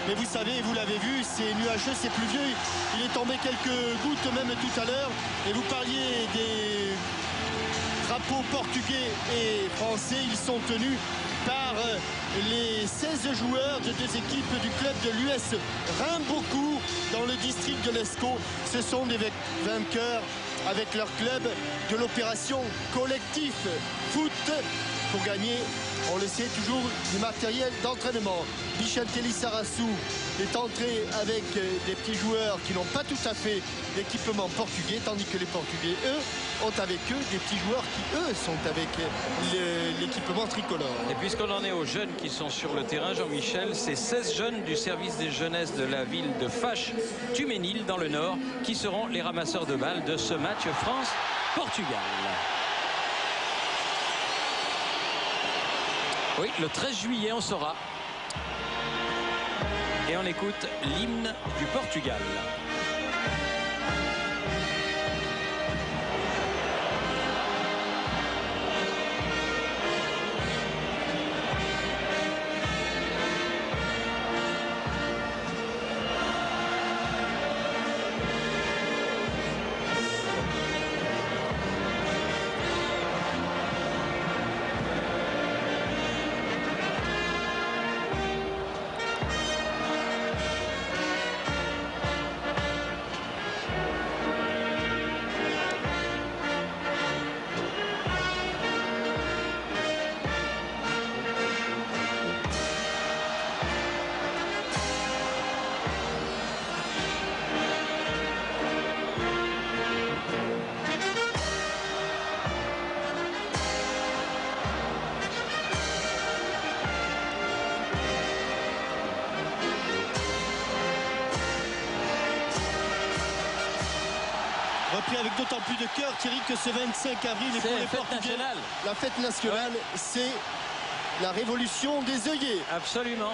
Mais vous savez, vous l'avez vu, c'est nuageux, c'est pluvieux. Il est tombé quelques gouttes même tout à l'heure. Et vous parliez des drapeaux portugais et français. Ils sont tenus par les 16 joueurs de deux équipes du club de l'US Rimbourg dans le district de l'Escaut. Ce sont des vainqueurs avec leur club de l'opération collectif foot pour gagner, on le sait, toujours du matériel d'entraînement. Bichantelli Sarassou est entré avec des petits joueurs qui n'ont pas tout à fait l'équipement portugais, tandis que les Portugais, eux, ont avec eux des petits joueurs qui, eux, sont avec l'équipement tricolore. Et puisqu'on en est aux jeunes qui sont sur le terrain, Jean-Michel, c'est 16 jeunes du service des jeunesses de la ville de Faches-Tuménil, dans le Nord, qui seront les ramasseurs de balles de ce match France-Portugal. Oui, le 13 juillet, on saura. Et on écoute l'hymne du Portugal. Repris avec d'autant plus de cœur, Thierry, que ce 25 avril est pour les Portugais. La fête nationale, c'est la révolution des œillets. Absolument.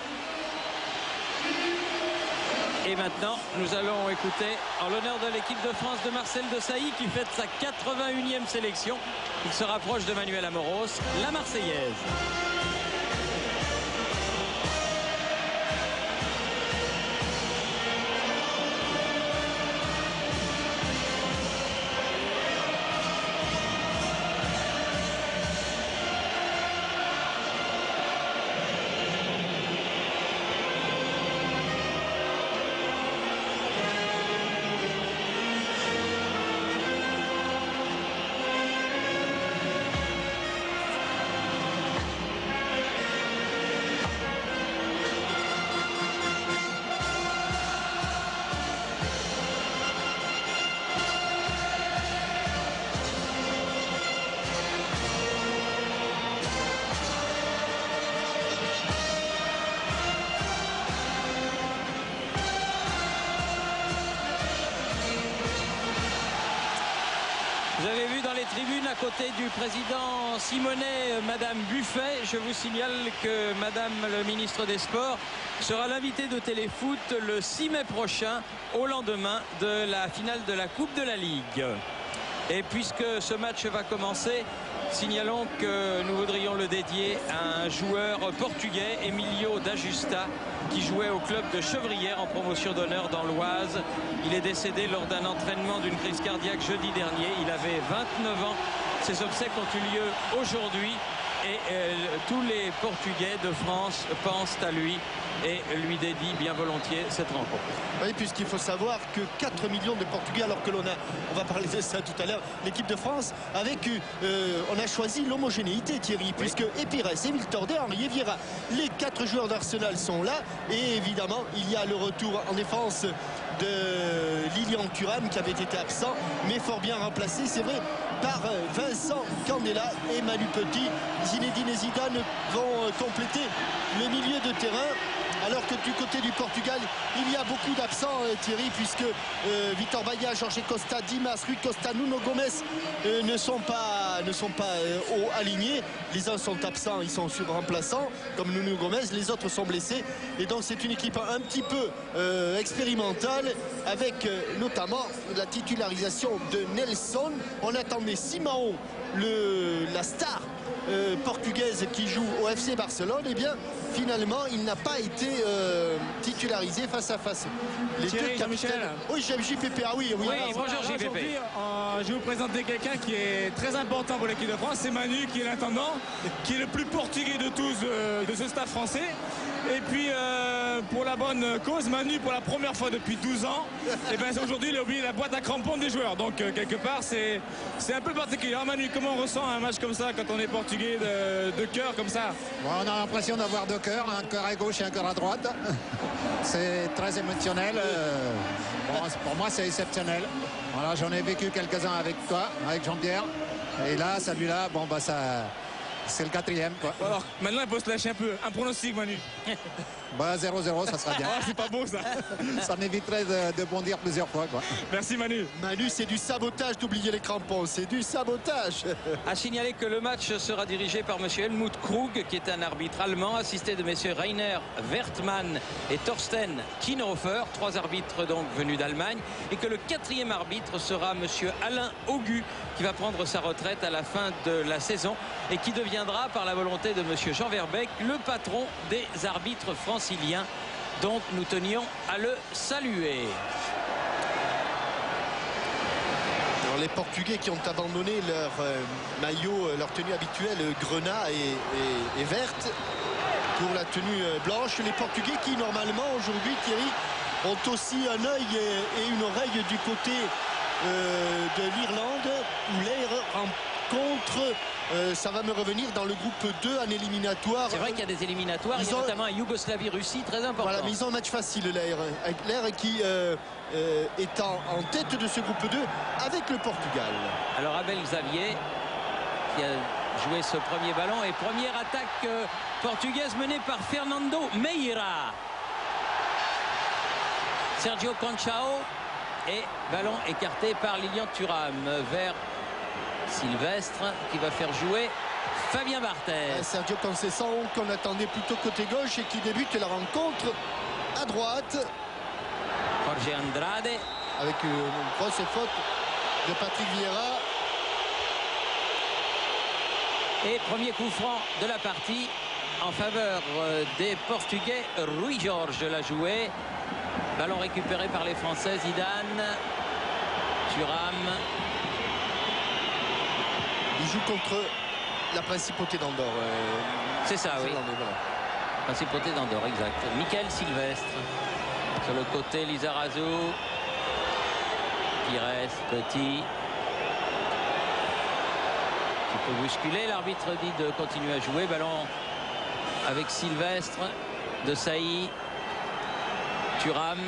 Et maintenant, nous allons écouter, en l'honneur de l'équipe de France, de Marcel Desailly, qui fête sa 81e sélection. Il se rapproche de Manuel Amoros, la Marseillaise. Vous avez vu dans les tribunes à côté du président Simonet, Madame Buffet. Je vous signale que Madame le ministre des Sports sera l'invité de Téléfoot le 6 mai prochain, au lendemain de la finale de la Coupe de la Ligue. Et puisque ce match va commencer, signalons que nous voudrions le dédier à un joueur portugais, Emilio da Justa, qui jouait au club de Chevrières en promotion d'honneur dans l'Oise. Il est décédé lors d'un entraînement d'une crise cardiaque jeudi dernier. Il avait 29 ans. Ses obsèques ont eu lieu aujourd'hui. Et tous les Portugais de France pensent à lui et lui dédient bien volontiers cette rencontre. Oui, puisqu'il faut savoir que 4 millions de Portugais, alors que on va parler de ça tout à l'heure, l'équipe de France, on a choisi l'homogénéité, Thierry, oui. Puisque Epires, Émile Tordet, Henri Vieira, les 4 joueurs d'Arsenal sont là. Et évidemment, il y a le retour en défense de Lilian Thuram qui avait été absent, mais fort bien remplacé, c'est vrai, par Vincent Candela et Manu Petit. Zinedine et Zidane vont compléter le milieu de terrain. Alors que du côté du Portugal, il y a beaucoup d'absents, Thierry, puisque Vitor Baía, Jorge Costa, Dimas, Rui Costa, Nuno Gomes ne sont pas alignés. Les uns sont absents, ils sont sur remplaçants, comme Nuno Gomes, les autres sont blessés. Et donc c'est une équipe un petit peu expérimentale, avec notamment la titularisation de Nelson. On attendait Simão, la star portugaise qui joue au FC Barcelone, eh bien finalement il n'a pas été titularisé face à face. Les Thierry, deux capitaines. Oui, j'aime JPP. Ah oui, oui. Oui, alors, bonjour JPP. Aujourd'hui, je vais vous présenter quelqu'un qui est très important pour l'équipe de France. C'est Manu qui est l'intendant, qui est le plus portugais de tous de ce staff français. Et puis pour la bonne cause, Manu pour la première fois depuis 12 ans, et ben aujourd'hui il a oublié la boîte à crampons des joueurs. Donc quelque part c'est un peu particulier. Alors, Manu, comment on ressent un match comme ça quand on est portugais de cœur comme ça? Bon, on a l'impression d'avoir deux cœurs, un cœur à gauche et un cœur à droite. C'est très émotionnel. Bon, pour moi c'est exceptionnel. Voilà, j'en ai vécu quelques-uns avec toi, avec Jean-Pierre. Et là, celui-là, bon bah ça. C'est le quatrième, quoi. Alors maintenant il faut se lâcher un peu. Un pronostic, Manu? Bah 0-0, ça sera bien. Ah, c'est pas beau ça. Ça m'éviterait de bondir plusieurs fois, quoi. Merci Manu. Manu, c'est du sabotage d'oublier les crampons. C'est du sabotage. À signaler que le match sera dirigé par M. Helmut Krug, qui est un arbitre allemand, assisté de messieurs Rainer Wertmann et Thorsten Kienhofer, 3 arbitres donc venus d'Allemagne, et que le 4e arbitre sera M. Alain Augu, qui va prendre sa retraite à la fin de la saison et qui deviendra, par la volonté de M. Jean Verbeek, le patron des arbitres franciliens. Donc nous tenions à le saluer. Alors, les Portugais qui ont abandonné leur maillot, leur tenue habituelle grenat et verte pour la tenue blanche. Les Portugais qui normalement aujourd'hui, Thierry, ont aussi un œil et une oreille du côté de l'Irlande où l'air rencontre, ça va me revenir dans le groupe 2 en éliminatoire. C'est vrai qu'il y a des éliminatoires, il y a notamment un Yougoslavie-Russie très important. Voilà, mais ils ont un match facile, l'air qui est en tête de ce groupe 2 avec le Portugal. Alors Abel Xavier qui a joué ce premier ballon et première attaque portugaise menée par Fernando Meira. Sergio Conchao et ballon écarté par Lilian Thuram vers Sylvestre qui va faire jouer Fabien Barthez. Sergio Conceição qu'on attendait plutôt côté gauche et qui débute la rencontre à droite. Jorge Andrade. Avec une grosse faute de Patrick Vieira. Et premier coup franc de la partie en faveur des Portugais. Rui Jorge l'a joué. Ballon récupéré par les Français. Zidane. Thuram. Il joue contre la principauté d'Andorre. C'est ça, oui. Voilà. Principauté d'Andorre, exact. Michael Sylvestre. Sur le côté, Lizarazu. Pires, Petit. Qui peut bousculer. L'arbitre dit de continuer à jouer. Ballon avec Sylvestre. De Sailly. Thuram.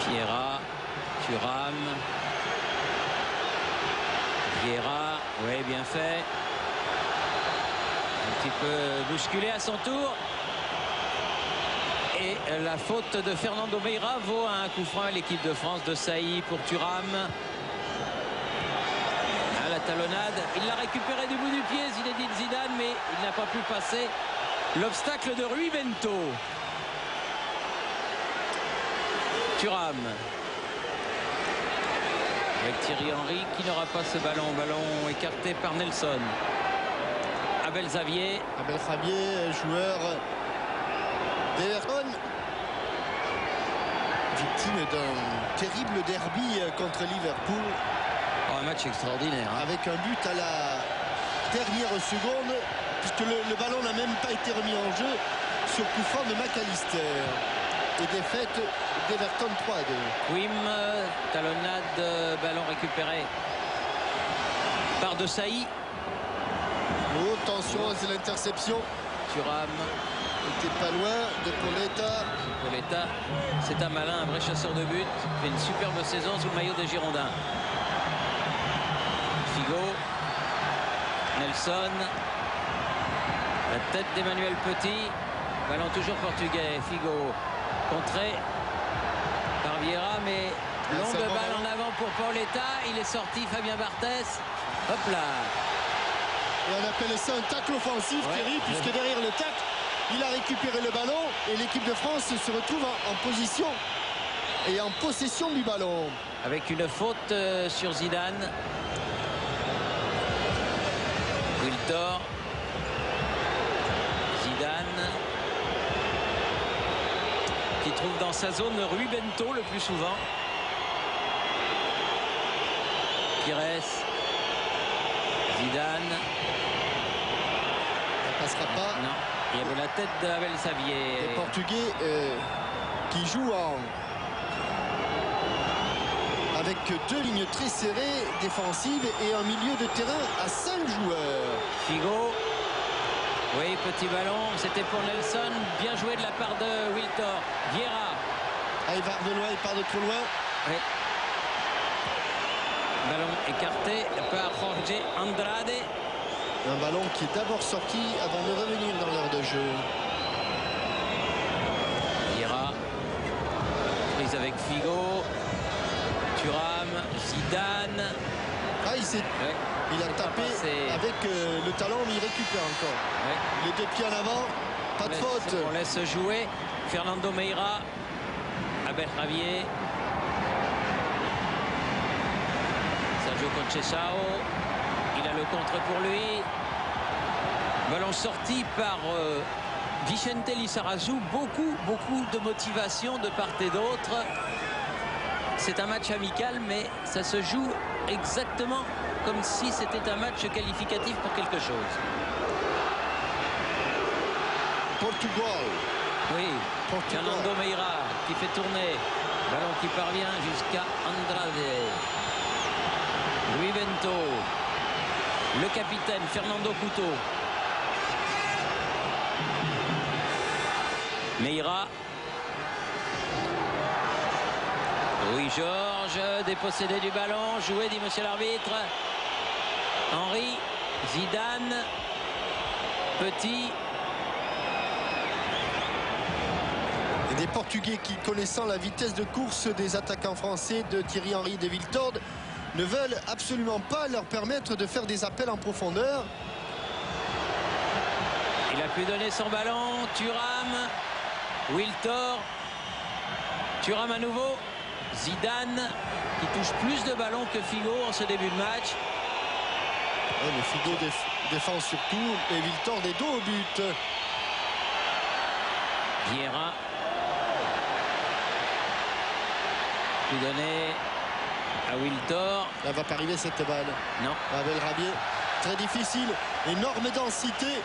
Vieira. Thuram. Vieira. Oui, bien fait. Un petit peu bousculé à son tour. Et la faute de Fernando Meira vaut un coup franc à l'équipe de France de Sailly pour Thuram. À la talonnade. Il l'a récupéré du bout du pied, Zinedine Zidane, mais il n'a pas pu passer l'obstacle de Rui Bento. Thuram. Avec Thierry Henry qui n'aura pas ce ballon. Ballon écarté par Nelson. Abel Xavier. Abel Xavier, joueur d'Everton. Victime d'un terrible derby contre Liverpool. Oh, un match extraordinaire. Hein. Avec un but à la dernière seconde, puisque le ballon n'a même pas été remis en jeu sur coup franc de McAllister. Et défaite d'Everton 3-2. Wim, talonnade, ballon récupéré par De Sailly. Oh, attention, c'est l'interception. Thuram. Il n'était pas loin de Pauletta. Pauletta, c'est un malin, un vrai chasseur de but. Il fait une superbe saison sous le maillot des Girondins. Figo. Nelson. La tête d'Emmanuel Petit. Ballon toujours portugais. Figo. Contré par Vieira, mais longue balle en avant pour Pauletta. Il est sorti, Fabien Barthez. Hop là. Et on appelle ça un tacle offensif, ouais. Thierry, puisque derrière le tacle, il a récupéré le ballon et l'équipe de France se retrouve en position est en possession du ballon. Avec une faute sur Zidane. Wiltor. Zidane. Qui trouve dans sa zone Rui Bento le plus souvent. Pires. Zidane. Ça passera pas. Non, il y avait la tête d'Abel Xavier. Les Portugais qui jouent avec deux lignes très serrées défensives et un milieu de terrain à 5 joueurs. Figo. Oui, petit ballon, c'était pour Nelson. Bien joué de la part de Wiltor. Vieira. Ah, il va de loin, il part de trop loin. Oui. Ballon écarté par Jorge Andrade. Un ballon qui est d'abord sorti avant de revenir dans l'heure de jeu. Vieira. Prise avec Figo. Thuram. Zidane. Ah, il a tapé avec le talon, mais il récupère encore. Ouais. Les deux pieds en avant, pas de faute. On laisse jouer. Fernando Meira. Abel Xavier. Sergio Conceição. Il a le contre pour lui. Ballon sorti par Vicente Lizarazu. Beaucoup de motivation de part et d'autre. C'est un match amical, mais ça se joue exactement comme si c'était un match qualificatif pour quelque chose. Portugal. Oui, Fernando Meira qui fait tourner. Ballon qui parvient jusqu'à Andrade. Rui Bento. Le capitaine Fernando Couto. Meira. Oui, Georges, dépossédé du ballon. Joué, dit monsieur l'arbitre. Henry. Zidane. Petit. Et des Portugais qui, connaissant la vitesse de course des attaquants français de Thierry Henry et de Wiltord, ne veulent absolument pas leur permettre de faire des appels en profondeur. Il a pu donner son ballon. Thuram. Wiltor. Thuram à nouveau. Zidane qui touche plus de ballons que Figo en ce début de match. Ouais, mais Figo défend surtout et Wiltord est dos au but. Vieira. Pu donner à Wiltor. Là va pas arriver cette balle. Non. Abel Rabier. Très difficile. Énorme densité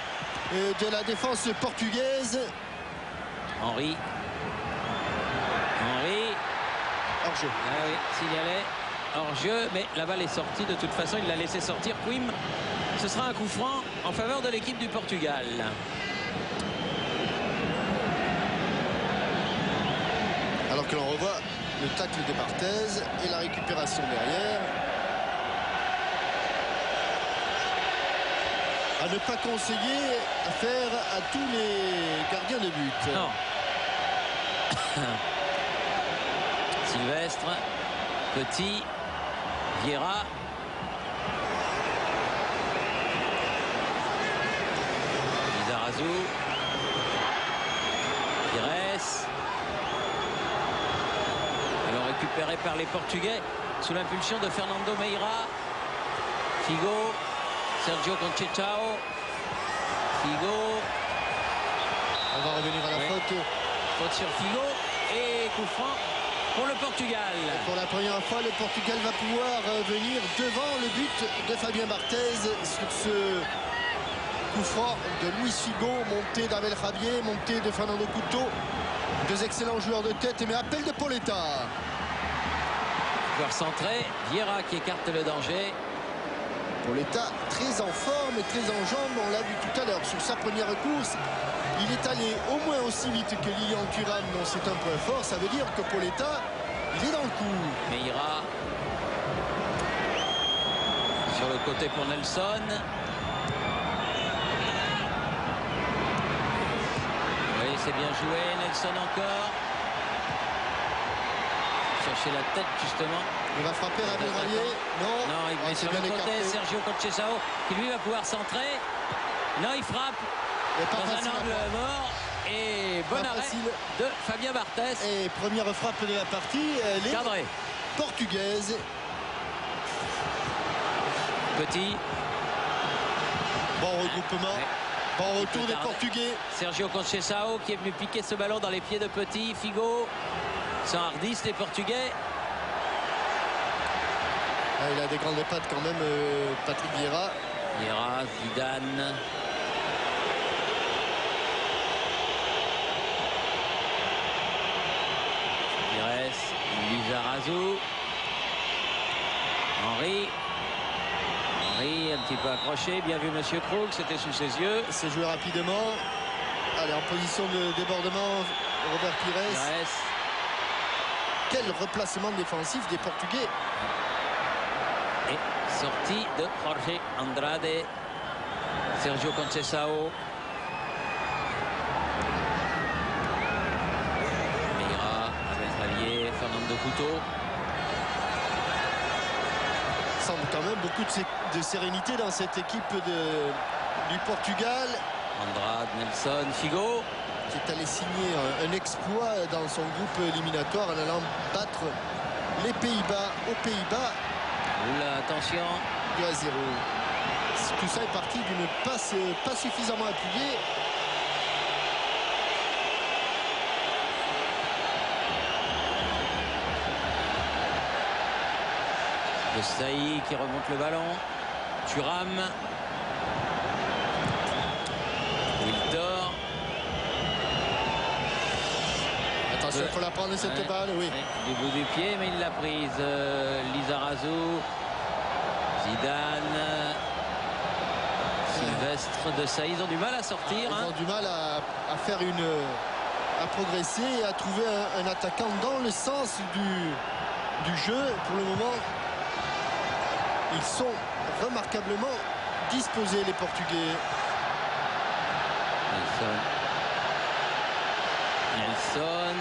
de la défense portugaise. Henry. Hors-jeu. Ah oui, signalé. Hors-jeu, mais la balle est sortie. De toute façon, il l'a laissé sortir. Quim. Ce sera un coup franc en faveur de l'équipe du Portugal. Alors que l'on revoit le tacle de Barthez et la récupération derrière. À ne pas conseiller à faire à tous les gardiens de but. Non. Sylvestre. Petit. Vieira. Lizarazu. Pires. Alors récupéré par les Portugais sous l'impulsion de Fernando Meira. Figo. Sergio Conceição. Figo. On va revenir à la faute. Faute sur Figo. Et coup franc pour le Portugal. Pour la première fois, le Portugal va pouvoir venir devant le but de Fabien Barthez sur ce coup franc de Luis Figo, montée d'Abel Xavier, montée de Fernando Couto. Deux excellents joueurs de tête, mais appel de Pauletta. Joueur centré, Vieira qui écarte le danger. Pauletta très en forme et très en jambes, on l'a vu tout à l'heure sur sa première course. Il est allé au moins aussi vite que Lilian Thuram, dont c'est un point fort. Ça veut dire que Pauletta, il est dans le coup. Meira sur le côté pour Nelson. Oui, c'est bien joué. Nelson encore. Chercher la tête justement. Il va frapper Abel Rabier. Non, il met sur le côté écarté. Sergio Conceição qui lui va pouvoir centrer. Non, il frappe. Dans un angle mort. Et bon arrêt de Fabien Barthez. Et première frappe de la partie, elle est cadré. Portugaise. Petit. Bon regroupement. Ouais. Bon retour des Portugais. Sergio Conceição qui est venu piquer ce ballon dans les pieds de Petit. Figo s'enhardissent les Portugais. Ah, il a des grandes pattes quand même, Patrick Vieira. Vieira, Zidane. Pires, Lizarazu. Henry, un petit peu accroché, bien vu Monsieur Krug, c'était sous ses yeux. C'est joué rapidement. Allez, en position de débordement, Robert Pires. Quel replacement défensif des Portugais. Et sortie de Jorge Andrade. Sergio Conceição. Meira, Abel Xavier, Fernando Couto. Semble quand même beaucoup de sérénité dans cette équipe du Portugal. Andrade, Nelson, Figo. Qui est allé signer un exploit dans son groupe éliminatoire en allant battre les Pays-Bas aux Pays-Bas. Oula, attention. 2-0. Tout ça est parti d'une passe pas suffisamment appuyée. De Saï qui remonte le ballon. Thuram. Wiltor. Attention, il faut la prendre cette balle, oui. Du bout du pied, mais il l'a prise. Lizarazu. Zidane. Sylvestre, De Saï, ils ont du mal à sortir. Ils ont du mal à faire à progresser et à trouver un attaquant dans le sens du jeu. Pour le moment, ils sont remarquablement disposés, les Portugais. Nelson.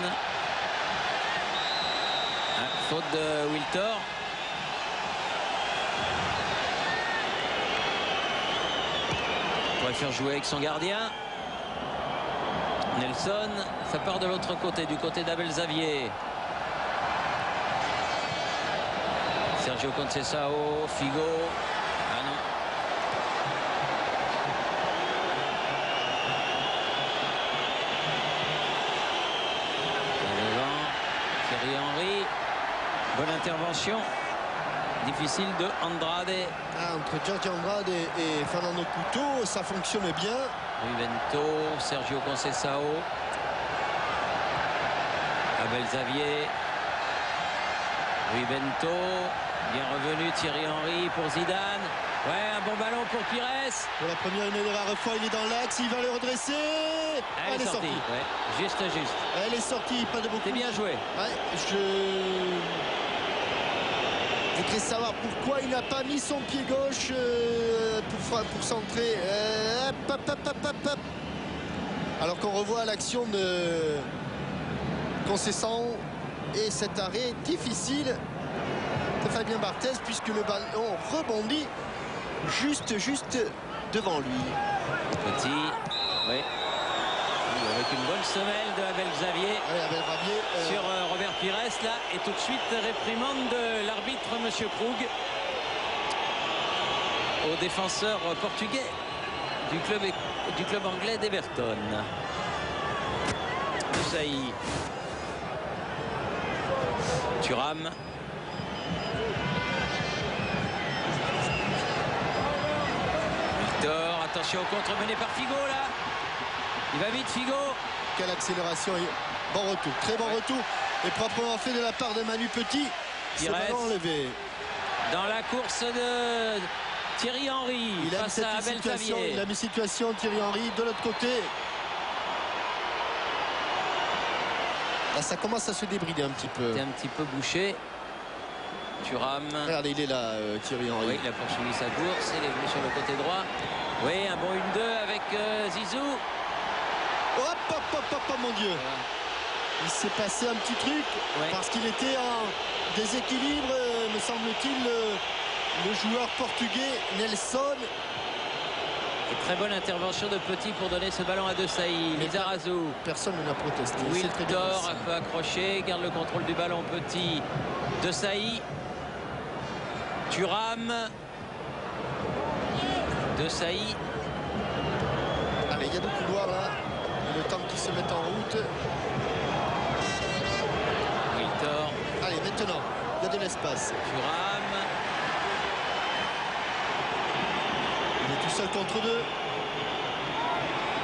Faute de Wiltor. Il pourrait faire jouer avec son gardien. Nelson, ça part de l'autre côté, du côté d'Abel Xavier. Sergio Conceição, Figo. Ah non. Devant, Thierry Henry. Bonne intervention. Difficile de Andrade. Entre Jorge Andrade et Fernando Couto, ça fonctionne bien. Rui Bento, Sergio Conceição. Abel Xavier. Rui Bento. Bien revenu Thierry Henry pour Zidane. Ouais, un bon ballon pour Pires. Pour la première une des rares fois, il est dans l'axe, il va le redresser. Elle est sortie. Ouais, juste. Elle est sortie, pas de beaucoup. C'est bien joué. Ouais, je voudrais savoir pourquoi il n'a pas mis son pied gauche pour centrer. Alors qu'on revoit l'action de Conceição et cet arrêt difficile de Fabien Barthez, puisque le ballon rebondit juste devant lui. Petit, oui. Avec une bonne semelle de Abel Xavier. Allez, Abel Xavier sur Robert Pires là, et tout de suite réprimande de l'arbitre Monsieur Krug au défenseur portugais du club anglais d'Everton. Moussaï. Thuram. Victor, attention au contre mené par Figo là. Il va vite Figo. Quelle accélération. Bon retour, très bon retour. Et proprement fait de la part de Manu Petit. Pires enlevé. Dans la course de Thierry Henry face à Abel Xavier. Il a mis situation Thierry Henry de l'autre côté. Là, ça commence à se débrider un petit peu. C'est un petit peu bouché. Thuram. Regardez, il est là, Thierry Henry. Oui, il a poursuivi sa course. Il est venu sur le côté droit. Oui, un bon 1-2 avec Zizou. Hop, mon Dieu. Il s'est passé un petit truc parce qu'il était en déséquilibre, me semble-t-il, le joueur portugais Nelson. Et très bonne intervention de Petit pour donner ce ballon à Desailly. Lizarazu. Personne n'a protesté. Wiltord un peu accroché, garde le contrôle du ballon. Petit. Desailly. Thuram. Desailly. Allez, il y a deux couloirs là. Le temps qu'ils se mettent en route. Wiltord. Allez, maintenant, il y a de l'espace. Thuram. Il est tout seul contre deux.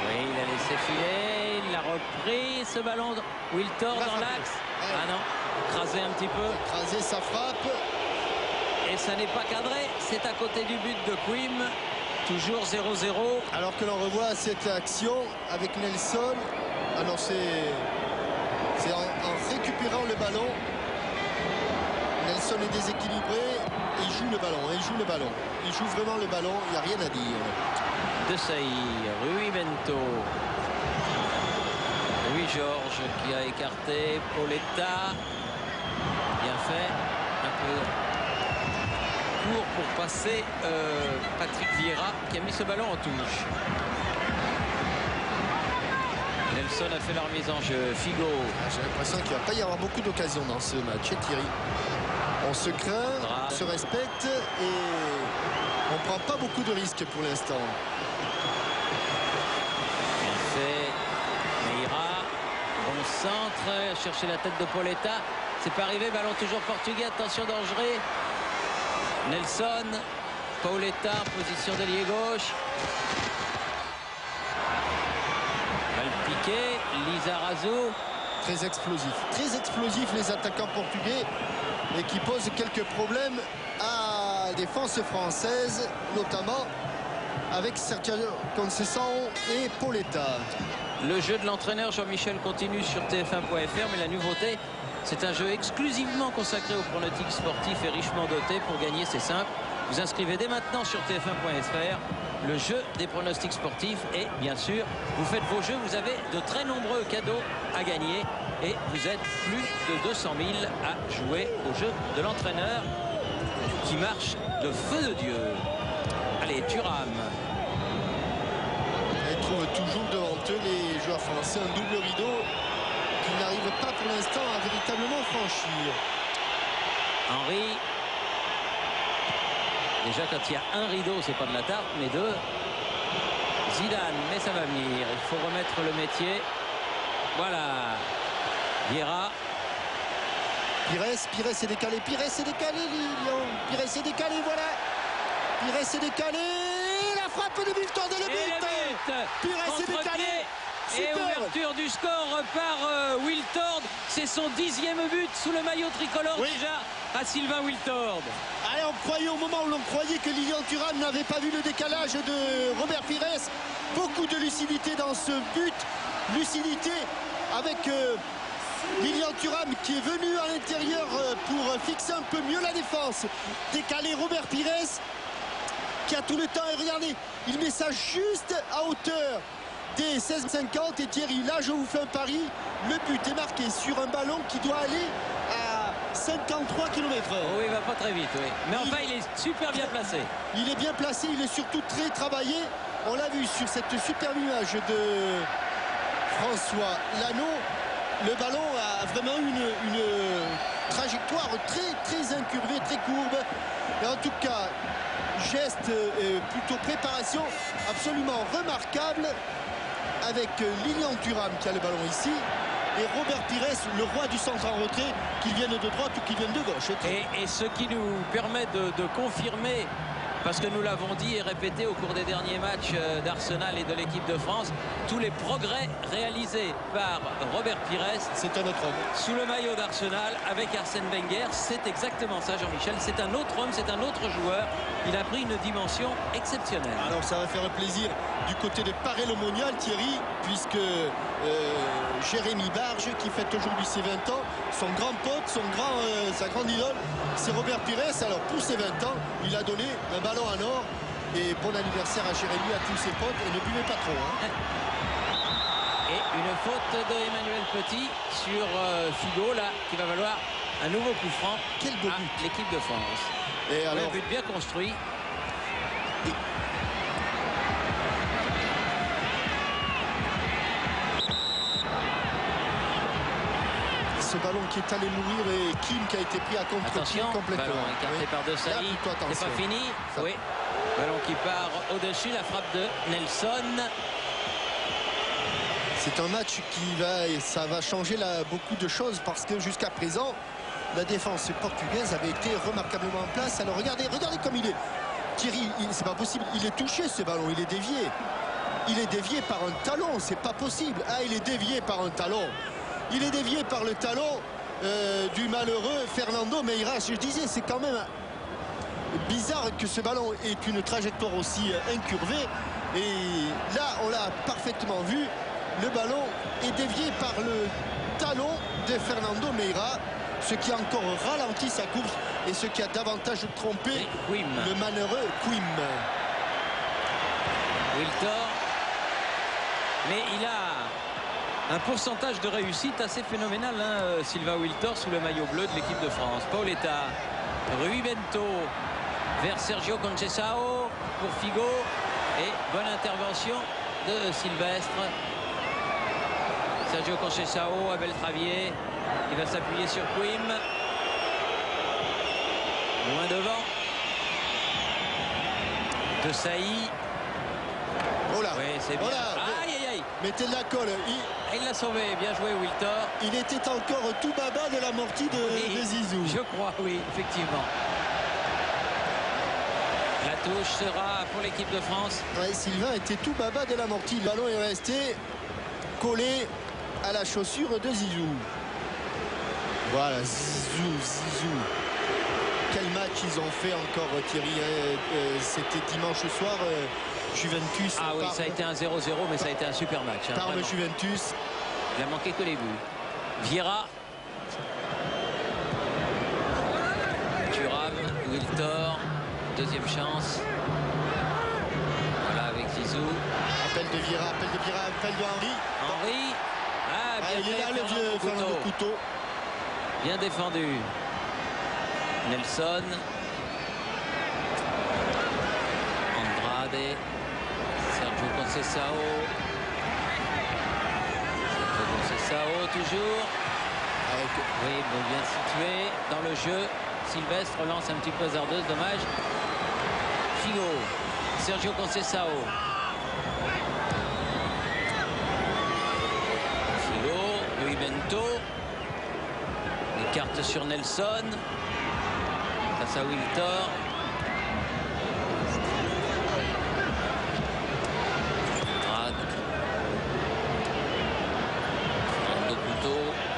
Oui, il a laissé filer. Il l'a repris. Ce ballon. Wiltord dans l'axe. Ah non. Écrasé un petit peu. Écrasé, ça frappe. Et ça n'est pas cadré. C'est à côté du but de Quim. Toujours 0-0. Alors que l'on revoit cette action avec Nelson. Alors c'est en récupérant le ballon. Nelson est déséquilibré et il joue le ballon. Il joue vraiment le ballon. Il n'y a rien à dire. Desailly, Rui Bento. Rui Georges qui a écarté Pauletta. Bien fait. Un peu court pour passer Patrick Vieira qui a mis ce ballon en touche. Nelson a fait la remise en jeu. Figo. J'ai l'impression qu'il ne va pas y avoir beaucoup d'occasions dans ce match. Thierry. On se craint, on se respecte et on ne prend pas beaucoup de risques pour l'instant. Bien fait. Meira. Bon centre. Chercher la tête de Pauletta. C'est pas arrivé. Ballon toujours portugais. Attention, dangereux. Nelson. Pauletta en position d'ailier gauche. Balle piquée. Lizarazu. Très explosif les attaquants portugais et qui posent quelques problèmes à la défense française, notamment avec Sergio Conceição et Pauletta. Le jeu de l'entraîneur Jean-Michel continue sur TF1.fr, mais la nouveauté, c'est un jeu exclusivement consacré aux pronostics sportifs et richement doté. Pour gagner, c'est simple. Vous inscrivez dès maintenant sur TF1.fr le jeu des pronostics sportifs et bien sûr, vous faites vos jeux. Vous avez de très nombreux cadeaux à gagner et vous êtes plus de 200 000 à jouer au jeu de l'entraîneur qui marche de feu de Dieu. Allez, Thuram. Ils trouvent toujours devant eux les joueurs français un double rideau qu'ils n'arrivent pas pour l'instant à véritablement franchir. Henry. Déjà, quand il y a un rideau, c'est pas de la tarte, mais deux. Zidane, mais ça va venir. Il faut remettre le métier. Voilà. Vieira. Pires est décalé. Lyon. Pires est décalé, voilà. Pires est décalé. La frappe de Wiltord et le but. Pires est décalé. Et ouverture du score par Wiltord. C'est son 10e but sous le maillot tricolore déjà à Sylvain Wiltord. Allez, on croyait au moment où l'on croyait que Lilian Thuram n'avait pas vu le décalage de Robert Pires. Beaucoup de lucidité dans ce but. Lucidité avec Lilian Thuram qui est venu à l'intérieur pour fixer un peu mieux la défense. Décaler Robert Pires qui a tout le temps. Et regardez, il met ça juste à hauteur des 16,50. Et Thierry, là je vous fais un pari. Le but est marqué sur un ballon qui doit aller à 53 km/h. Oh, il va pas très vite, oui. Mais enfin, il est super bien placé. Il est bien placé, il est surtout très travaillé. On l'a vu sur cette superbe image de François Lano. Le ballon a vraiment une trajectoire très incurvée, très courbe. Et en tout cas, geste plutôt préparation absolument remarquable avec Lilian Thuram qui a le ballon ici et Robert Pires, le roi du centre en retrait, qu'il vienne de droite ou qu'il vienne de gauche. Et ce qui nous permet de confirmer, parce que nous l'avons dit et répété au cours des derniers matchs d'Arsenal et de l'équipe de France, tous les progrès réalisés par Robert Pires. C'est un autre homme. Sous le maillot d'Arsenal avec Arsène Wenger, c'est exactement ça, Jean-Michel. C'est un autre homme, c'est un autre joueur. Il a pris une dimension exceptionnelle. Alors ça va faire plaisir du côté de Paray-le-Monial, Thierry, puisque Jérémy Barge, qui fête aujourd'hui ses 20 ans, son grand pote, sa grande idole, c'est Robert Pires. Alors pour ses 20 ans, il a donné un ballon en or. Et bon anniversaire à Jérémy, à tous ses potes, et ne buvez pas trop. Hein. Et une faute de Emmanuel Petit sur Figo, là, qui va valoir un nouveau coup franc. Quel beau but. L'équipe de France. Et alors, un but bien construit. ce ballon qui est allé mourir et Kim qui a été pris à contre-pied complètement. Ballon écarté par De Sailly. C'est pas fini. Ça. Oui. Ballon qui part au-dessus, la frappe de Nelson. C'est un match et ça va changer beaucoup de choses parce que jusqu'à présent, la défense portugaise avait été remarquablement en place. Alors regardez comme il est. Thierry, c'est pas possible. Il est touché ce ballon, il est dévié. Il est dévié par un talon, c'est pas possible. Ah, il est dévié par un talon. Il est dévié par le talon du malheureux Fernando Meira. Je disais, c'est quand même bizarre que ce ballon ait une trajectoire aussi incurvée. Et là, on l'a parfaitement vu. Le ballon est dévié par le talon de Fernando Meira, ce qui a encore ralenti sa course et ce qui a davantage trompé le malheureux Quim. Wiltor. Mais il a un pourcentage de réussite assez phénoménal, hein, Sylvain Wiltor, sous le maillot bleu de l'équipe de France. Paoletta, Rui Bento vers Sergio Conceição pour Figo. Et bonne intervention de Sylvestre. Sergio Conceição à Beltravier. Il va s'appuyer sur Quim. Loin devant. De Sailly. Oh là, oui, c'est bien. Oh là, aïe, aïe, aïe. Mettez de la colle. Il l'a sauvé. Bien joué, Wiltor. Il était encore tout baba de l'amorti de Zizou. Je crois, oui, effectivement. La touche sera pour l'équipe de France. Ouais, Sylvain était tout baba de l'amorti. Le ballon est resté collé à la chaussure de Zizou. Voilà, Zizou. Quel match ils ont fait encore, Thierry. C'était dimanche soir. Juventus. Ah oui, ça a été un 0-0, mais ça a été un super match. Hein, Parme Juventus. Il a manqué que les buts. Vieira. Thuram, Wiltor. Deuxième chance. Voilà avec Zizou. Appel de Vieira, appel de Henry. Henry. Ah, bien il est là, le vieux Fernando Couto. Bien défendu. Nelson. Andrade. Sergio Conceição. Toujours. Oui, bien situé dans le jeu. Sylvestre relance un petit peu hasardeuse, dommage. Figo. Sergio Conceição. Figo. Rui Bento. Écarte sur Nelson. Face à Wiltor.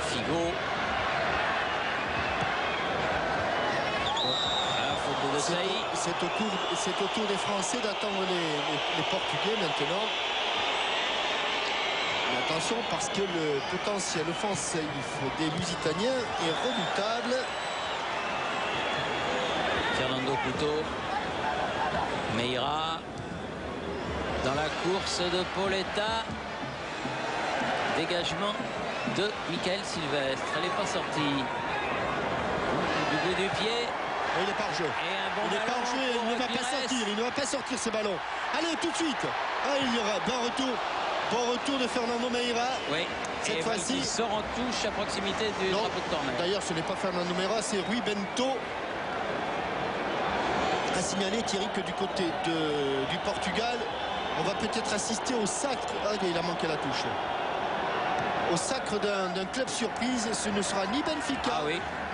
Figo. C'est au tour des Français d'attendre les Portugais maintenant. Mais attention parce que le potentiel offensif des Lusitaniens est redoutable. Fernando Couto. Meira. Dans la course de Paoletta. Dégagement de Michael Sylvestre. Elle n'est pas sortie. Du bout du pied. Et il est par jeu. Il est par jeu. Il ne va pas sortir. Il ne va pas sortir ce ballon. Allez, tout de suite. Ah, il y aura bon retour. Bon retour de Fernando Meira. Oui. Cette fois-ci. Il sort en touche à proximité du drapeau de corner. D'ailleurs, ce n'est pas Fernando Meira, c'est Rui Bento. À signaler, Thierry, que du côté du Portugal, on va peut-être assister au sacre. Ah, il a manqué la touche. Au sacre d'un club surprise. Ce ne sera ni Benfica,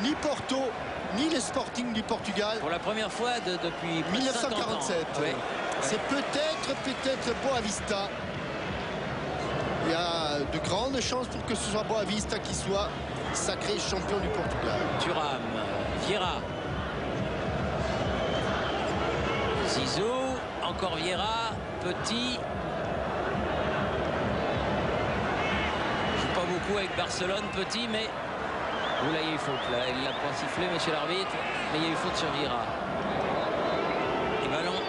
ni Porto, ni le Sporting du Portugal. Pour la première fois depuis 1947. Oui. C'est peut-être Boavista. Il y a de grandes chances pour que ce soit Boavista qui soit sacré champion du Portugal. Thuram, Vieira. Zizou, encore Vieira, Petit. Joue pas beaucoup avec Barcelone, Petit, mais Vous là, il y a eu faute. Là. Il l'a pas sifflé, monsieur l'arbitre, mais il y a eu faute sur Vieira. Et ballon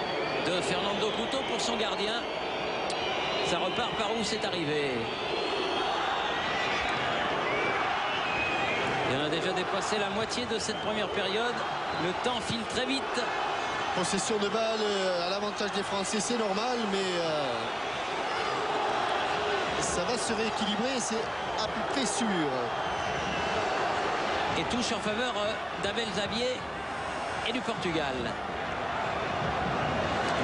de Fernando Couto pour son gardien. Ça repart par où c'est arrivé. Et on a déjà dépassé la moitié de cette première période. Le temps file très vite. Possession de balle à l'avantage des Français, c'est normal, mais ça va se rééquilibrer, c'est à peu près sûr. Et touche en faveur d'Abel Xavier et du Portugal.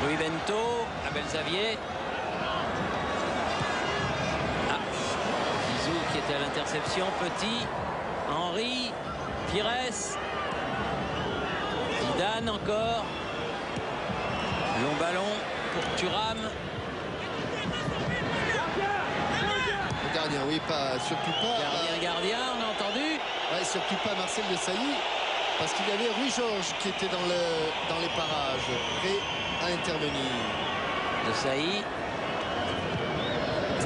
Rui Bento, Abel Xavier. Ah, Zizou qui était à l'interception. Petit, Henry, Pires, Zidane encore. Long ballon pour Thuram. Le gardien, oui, surtout pas. Gardien, on a entendu. Ouais, surtout pas Marcel Desailly, parce qu'il y avait Rui Georges qui était dans les parages, prêt à intervenir. Desailly.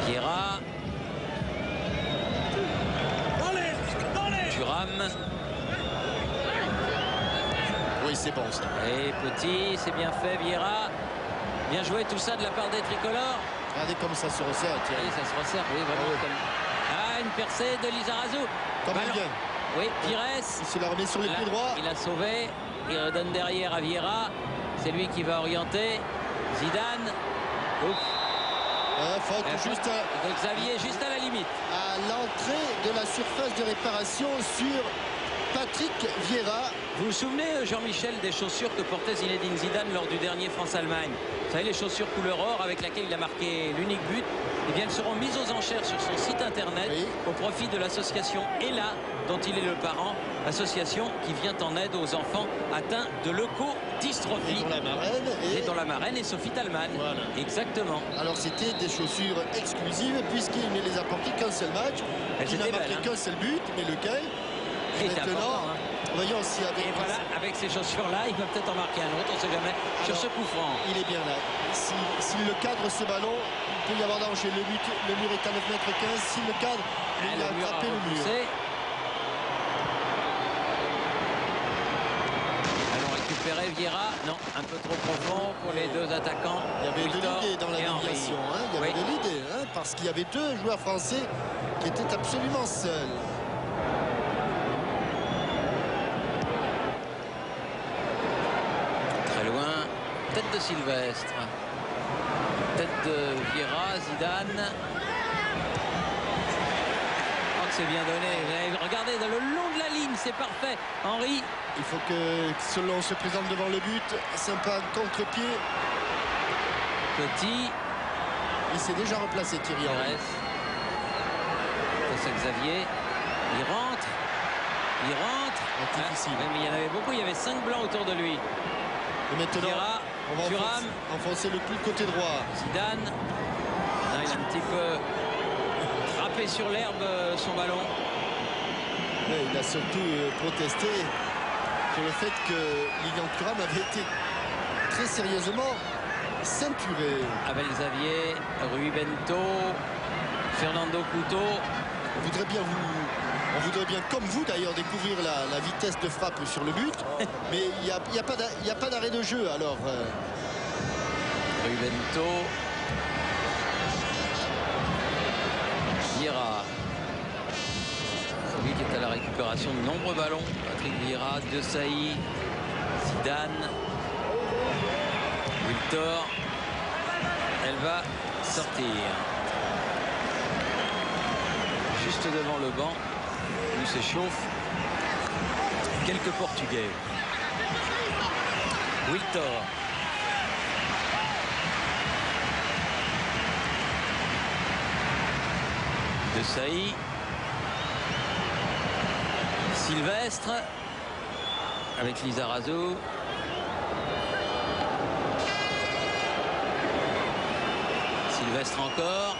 Vieira. Thuram. Oui, c'est bon ça. Et Petit, c'est bien fait, Vieira. Bien joué tout ça de la part des tricolores. Regardez comme ça se resserre. Tiens. Oui, ça se resserre, oui, vraiment. Ah, oui. Ah, une percée de Lizarazu. Comme il vient. Oui, Pires. Il se la remet sur les pieds droits. Il a sauvé. Il redonne derrière à Vieira. C'est lui qui va orienter. Zidane. Ouf. Faute juste de Xavier, juste à la limite. À l'entrée de la surface de réparation sur Patrick Vieira. Vous vous souvenez, Jean-Michel, des chaussures que portait Zinedine Zidane lors du dernier France-Allemagne? Vous savez, les chaussures couleur or avec laquelle il a marqué l'unique but. Eh bien, elles seront mises aux enchères sur son site internet, oui, au profit de l'association ELA, dont il est le parent, association qui vient en aide aux enfants atteints de leucodystrophie. Et dont la marraine est Sophie Thalmann. Voilà. Exactement. Alors, c'était des chaussures exclusives puisqu'il ne les a portées qu'un seul match. Il n'a marqué qu'un seul but, mais lequel? Et maintenant, voyons si avec... Et voilà, avec ces chaussures-là, il va peut-être en marquer un autre, on ne sait jamais. Alors, sur ce coup franc. Il est bien là. S'il le cadre ce ballon, il peut y avoir danger. Le mur est à 9,15 m. S'il le cadre, il a attrapé le mur. Allons récupérer Vieira. Non, un peu trop profond pour les deux attaquants. Il y avait de l'idée dans la déviation. Il y avait de l'idée, parce qu'il y avait deux joueurs français qui étaient absolument seuls. Tête de Sylvestre, tête de Vieira, Zidane. Oh, que c'est bien donné. Regardez, dans le long de la ligne, c'est parfait. Henry. Il faut que Solon se présente devant le but. Sympa contre-pied. Petit. Il s'est déjà replacé, Thierry Henry. C'est Xavier. Il rentre. Difficile. Mais il y en avait beaucoup. Il y avait 5 blancs autour de lui. Et maintenant, Vieira, on va enfoncer le coup côté droit. Zidane. Non, il a un petit peu frappé sur l'herbe son ballon. Mais il a surtout protesté sur le fait que Lilian Thuram avait été très sérieusement ceinturé. Abel Xavier, Rui Bento, Fernando Couto. On voudrait bien, comme vous d'ailleurs, découvrir la vitesse de frappe sur le but. Mais il n'y a pas d'arrêt de jeu. Alors, Rui Bento. Vieira. Celui qui est à la récupération de nombreux ballons. Patrick Vieira, Desailly, Zidane, Wiltor. Elle va sortir. Juste devant le banc. Où s'échauffe quelques Portugais. Wiltor. Desailly. Sylvestre. Avec Lizarazu. Sylvestre encore.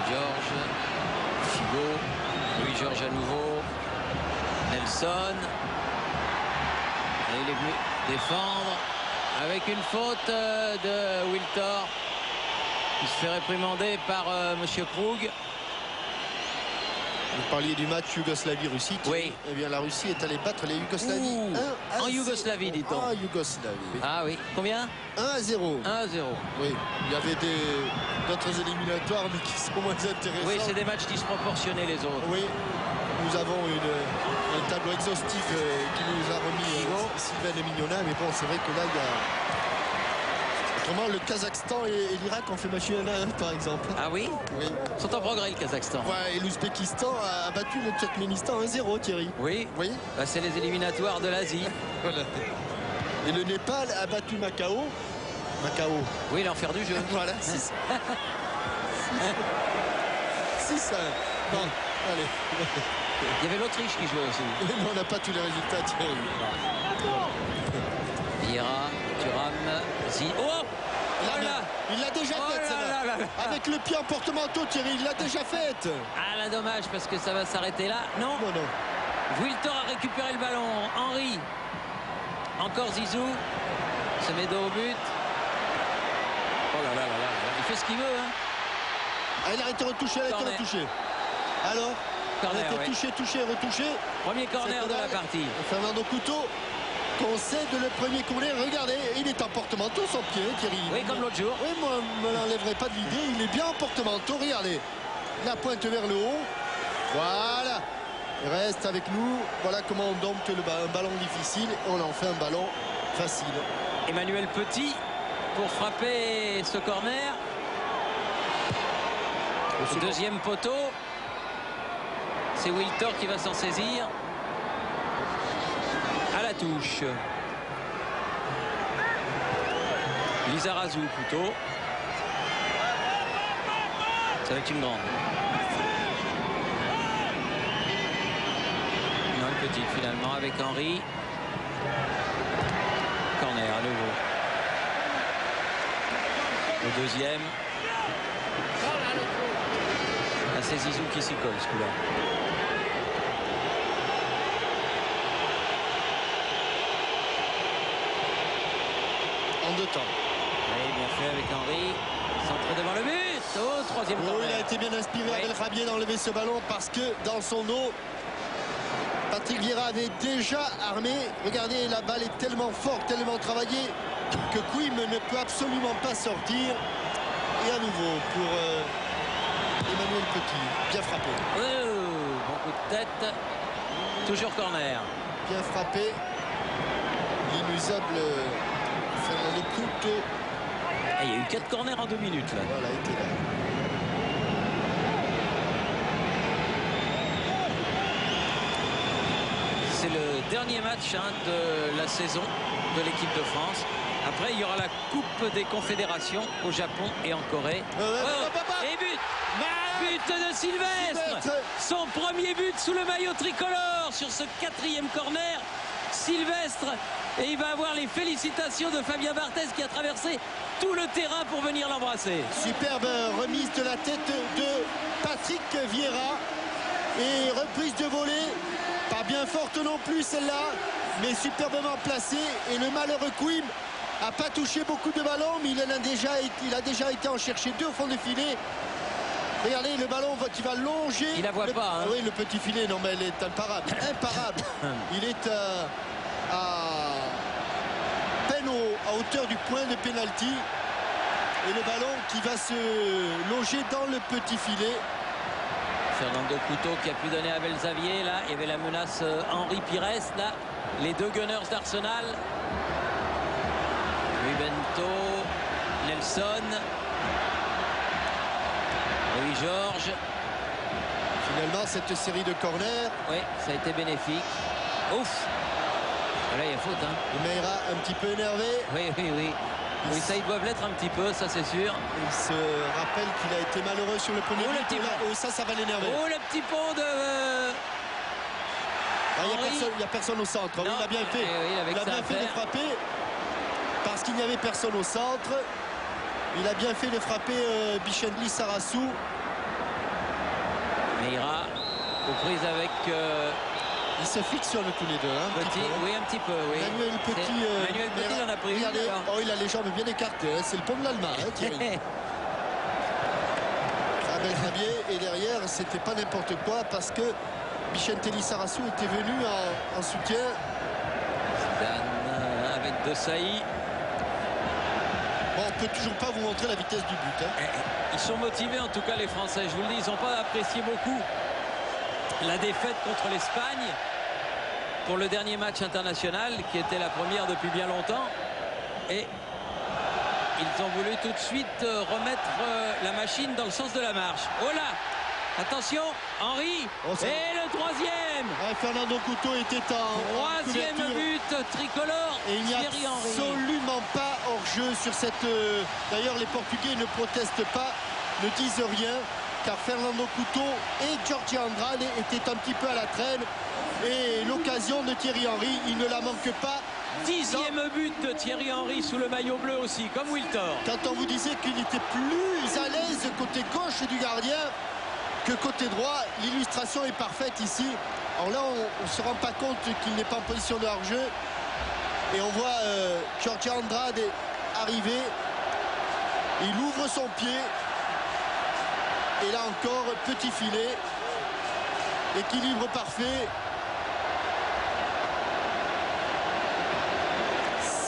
Louis-Georges, Figo, Louis-Georges à nouveau, Nelson. Et il est venu défendre avec une faute de Wiltor qui se fait réprimander par Monsieur Krug. Vous parliez du match Yougoslavie-Russie. Oui. Eh bien, la Russie est allée battre les Yougoslavies. En Yougoslavie, dit-on. En Yougoslavie. Oui. Ah oui. Combien? 1-0. 1-0. Oui. Il y avait d'autres éliminatoires, mais qui sont moins intéressants. Oui, c'est des matchs disproportionnés, les autres. Oui. Nous avons un tableau exhaustif qui nous a remis Sylvain et Mignona. Mais bon, c'est vrai que là, il y a Autrement, le Kazakhstan et l'Irak ont fait machine à 1 par exemple. Ah oui? Oui. Ils sont en progrès, le Kazakhstan. Ouais, et l'Ouzbékistan a battu le Turkménistan 1-0, Thierry. Oui, Oui. bah, c'est les éliminatoires de l'Asie. Voilà. Et le Népal a battu Macao. Macao. Oui, l'enfer du jeu. Voilà, 6. 6 Bon, allez. Il y avait l'Autriche qui jouait aussi. Mais on n'a pas tous les résultats, Thierry. Vieira, Thuram, Oh, Il l'a déjà Oh faite, là celle-là. là là. Avec le pied en porte-manteau, Thierry, il l'a déjà faite. Ah là, dommage, parce que ça va s'arrêter là. Non, Non, non. Wiltor a récupéré le ballon. Henry. Encore Zizou. Se met dos au but. Oh là là là là. Il fait ce qu'il veut, hein. Ah, il a été retouché, il a été Corner. retouché. Alors, Corner, il a été ouais. touché, retouché. Premier corner C'est de la corner. partie. Fernando Couto concède le premier corner. Regardez, il est en porte-manteau son pied, Thierry. Oui, comme l'autre jour. Oui, moi, je ne me l'enlèverai pas de l'idée. Il est bien en porte-manteau. Regardez, la pointe vers le haut. Voilà. Il reste avec nous. Voilà comment on dompte un ballon difficile. On en fait un ballon facile. Emmanuel Petit pour frapper ce corner. Deuxième poteau. C'est Wiltor qui va s'en saisir. À la touche. Lizarazu plutôt. Ça va être une grande. Non, une petite finalement avec Henry. Corner à nouveau. Le deuxième. Ah, c'est Zizou qui s'y colle ce coup-là. En 2 temps. Oui, bien fait avec Henry. Centré devant le but. Oh, troisième Oh, corner. il a été bien inspiré Oui. avec Rabier d'enlever ce ballon parce que dans son dos, Patrick Vieira avait déjà armé. Regardez, la balle est tellement forte, tellement travaillée que Quim ne peut absolument pas sortir. Et à nouveau pour Emmanuel Petit. Bien frappé. Oh, bon coup de tête. Toujours corner. Bien frappé. L'inusable Fernando Couto. Et il y a eu 4 corners en 2 minutes là. Voilà, était là. C'est le dernier match de la saison de l'équipe de France. Après, il y aura la Coupe des Confédérations au Japon et en Corée. Et but! But de Sylvestre! Son premier but sous le maillot tricolore sur ce 4e corner. Sylvestre, et il va avoir les félicitations de Fabien Barthez qui a traversé tout le terrain pour venir l'embrasser. Superbe remise de la tête de Patrick Vieira et reprise de volée, pas bien forte non plus celle-là, mais superbement placée. Et le malheureux Quim a pas touché beaucoup de ballons, mais il a déjà été en chercher 2 au fond du filet. Regardez le ballon qui va longer. Il la voit pas. Hein. Oui, le petit filet, non mais elle est imparable. Imparable. Il est à peine à hauteur du point de pénalty. Et le ballon qui va se loger dans le petit filet. Fernando Couto qui a pu donner à Belzavier. Là, il y avait la menace Henri Pires. Là, les 2 gunners d'Arsenal. Rui Bento, Nelson. Oui, Georges. Finalement, cette série de corners. Oui, ça a été bénéfique. Ouf. Là, il y a faute. Hein. Meira un petit peu énervé. Oui, oui, oui. Oui, ça, ils doivent l'être un petit peu, ça c'est sûr. Il se rappelle qu'il a été malheureux sur le premier Oh, le but. petit Là, pont. ça va l'énerver. Oh, le petit pont de... Il n'y a personne au centre. Non. Il a bien fait. Oui, avec Il a ça bien à fait de faire. frapper parce qu'il n'y avait personne au centre. Il a bien fait de frapper Bichendli Sarassou. Meira aux prises avec Ils se fictionnent tous les deux. Hein, un petit Petit. peu, hein. Oui, un petit peu, oui. Manuel Petit, Manuel Petit, Meira. il en a pris une. Regardez, alors. oh, il a les jambes bien écartées. Hein. C'est le pont de l'Allemagne, hein, Thierry. Abel Rabier, et derrière, c'était pas n'importe quoi parce que Bichentelli Sarassou était venu en soutien. Zidane avec De Sailly. Bon, on peut toujours pas vous montrer la vitesse du but. Hein. Ils sont motivés en tout cas les Français. Je vous le dis, ils n'ont pas apprécié beaucoup la défaite contre l'Espagne pour le dernier match international qui était la première depuis bien longtemps. Et Ils ont voulu tout de suite remettre la machine dans le sens de la marche. Oh là! Attention, Henry, et le troisième. Fernando Couto était en troisième but tricolore. Et il n'y a absolument pas hors-jeu sur cette... D'ailleurs, les Portugais ne protestent pas, ne disent rien, car Fernando Couto et Jorge Andrade étaient un petit peu à la traîne. Et l'occasion de Thierry Henry, il ne la manque pas. 10e but de Thierry Henry sous le maillot bleu aussi, comme Wiltor. Quand on vous disait qu'il était plus à l'aise côté gauche du gardien que côté droit, l'illustration est parfaite ici. Alors là, on ne se rend pas compte qu'il n'est pas en position de hors-jeu. Et on voit Jorge Andrade arriver. Il ouvre son pied. Et là encore, petit filet. Équilibre parfait.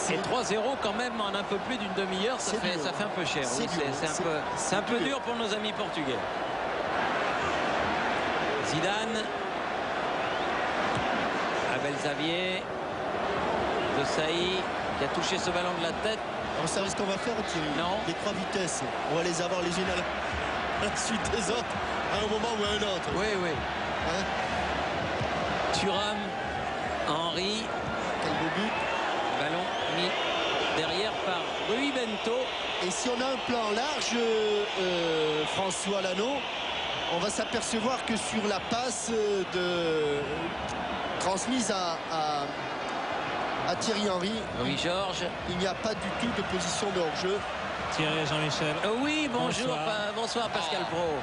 Et 3-0 quand même en un peu plus d'une demi-heure, ça fait un peu cher. Oui, c'est un peu dur pour nos amis portugais. Zidane, Abel Xavier, De Sailly qui a touché ce ballon de la tête. On savait ce qu'on va faire, Thierry. Non. Les 3 vitesses, on va les avoir les unes à la suite des autres à un moment ou à un autre. Oui, oui. Hein? Thuram, Henry. Quel beau but. Ballon mis derrière par Rui Bento. Et si on a un plan large, François Lano, on va s'apercevoir que sur la passe transmise à Thierry Henry, Oui, Georges. il n'y a pas du tout de position de hors-jeu. Thierry Jean-Michel. Oui, bonjour. Bonsoir Pascal Pro.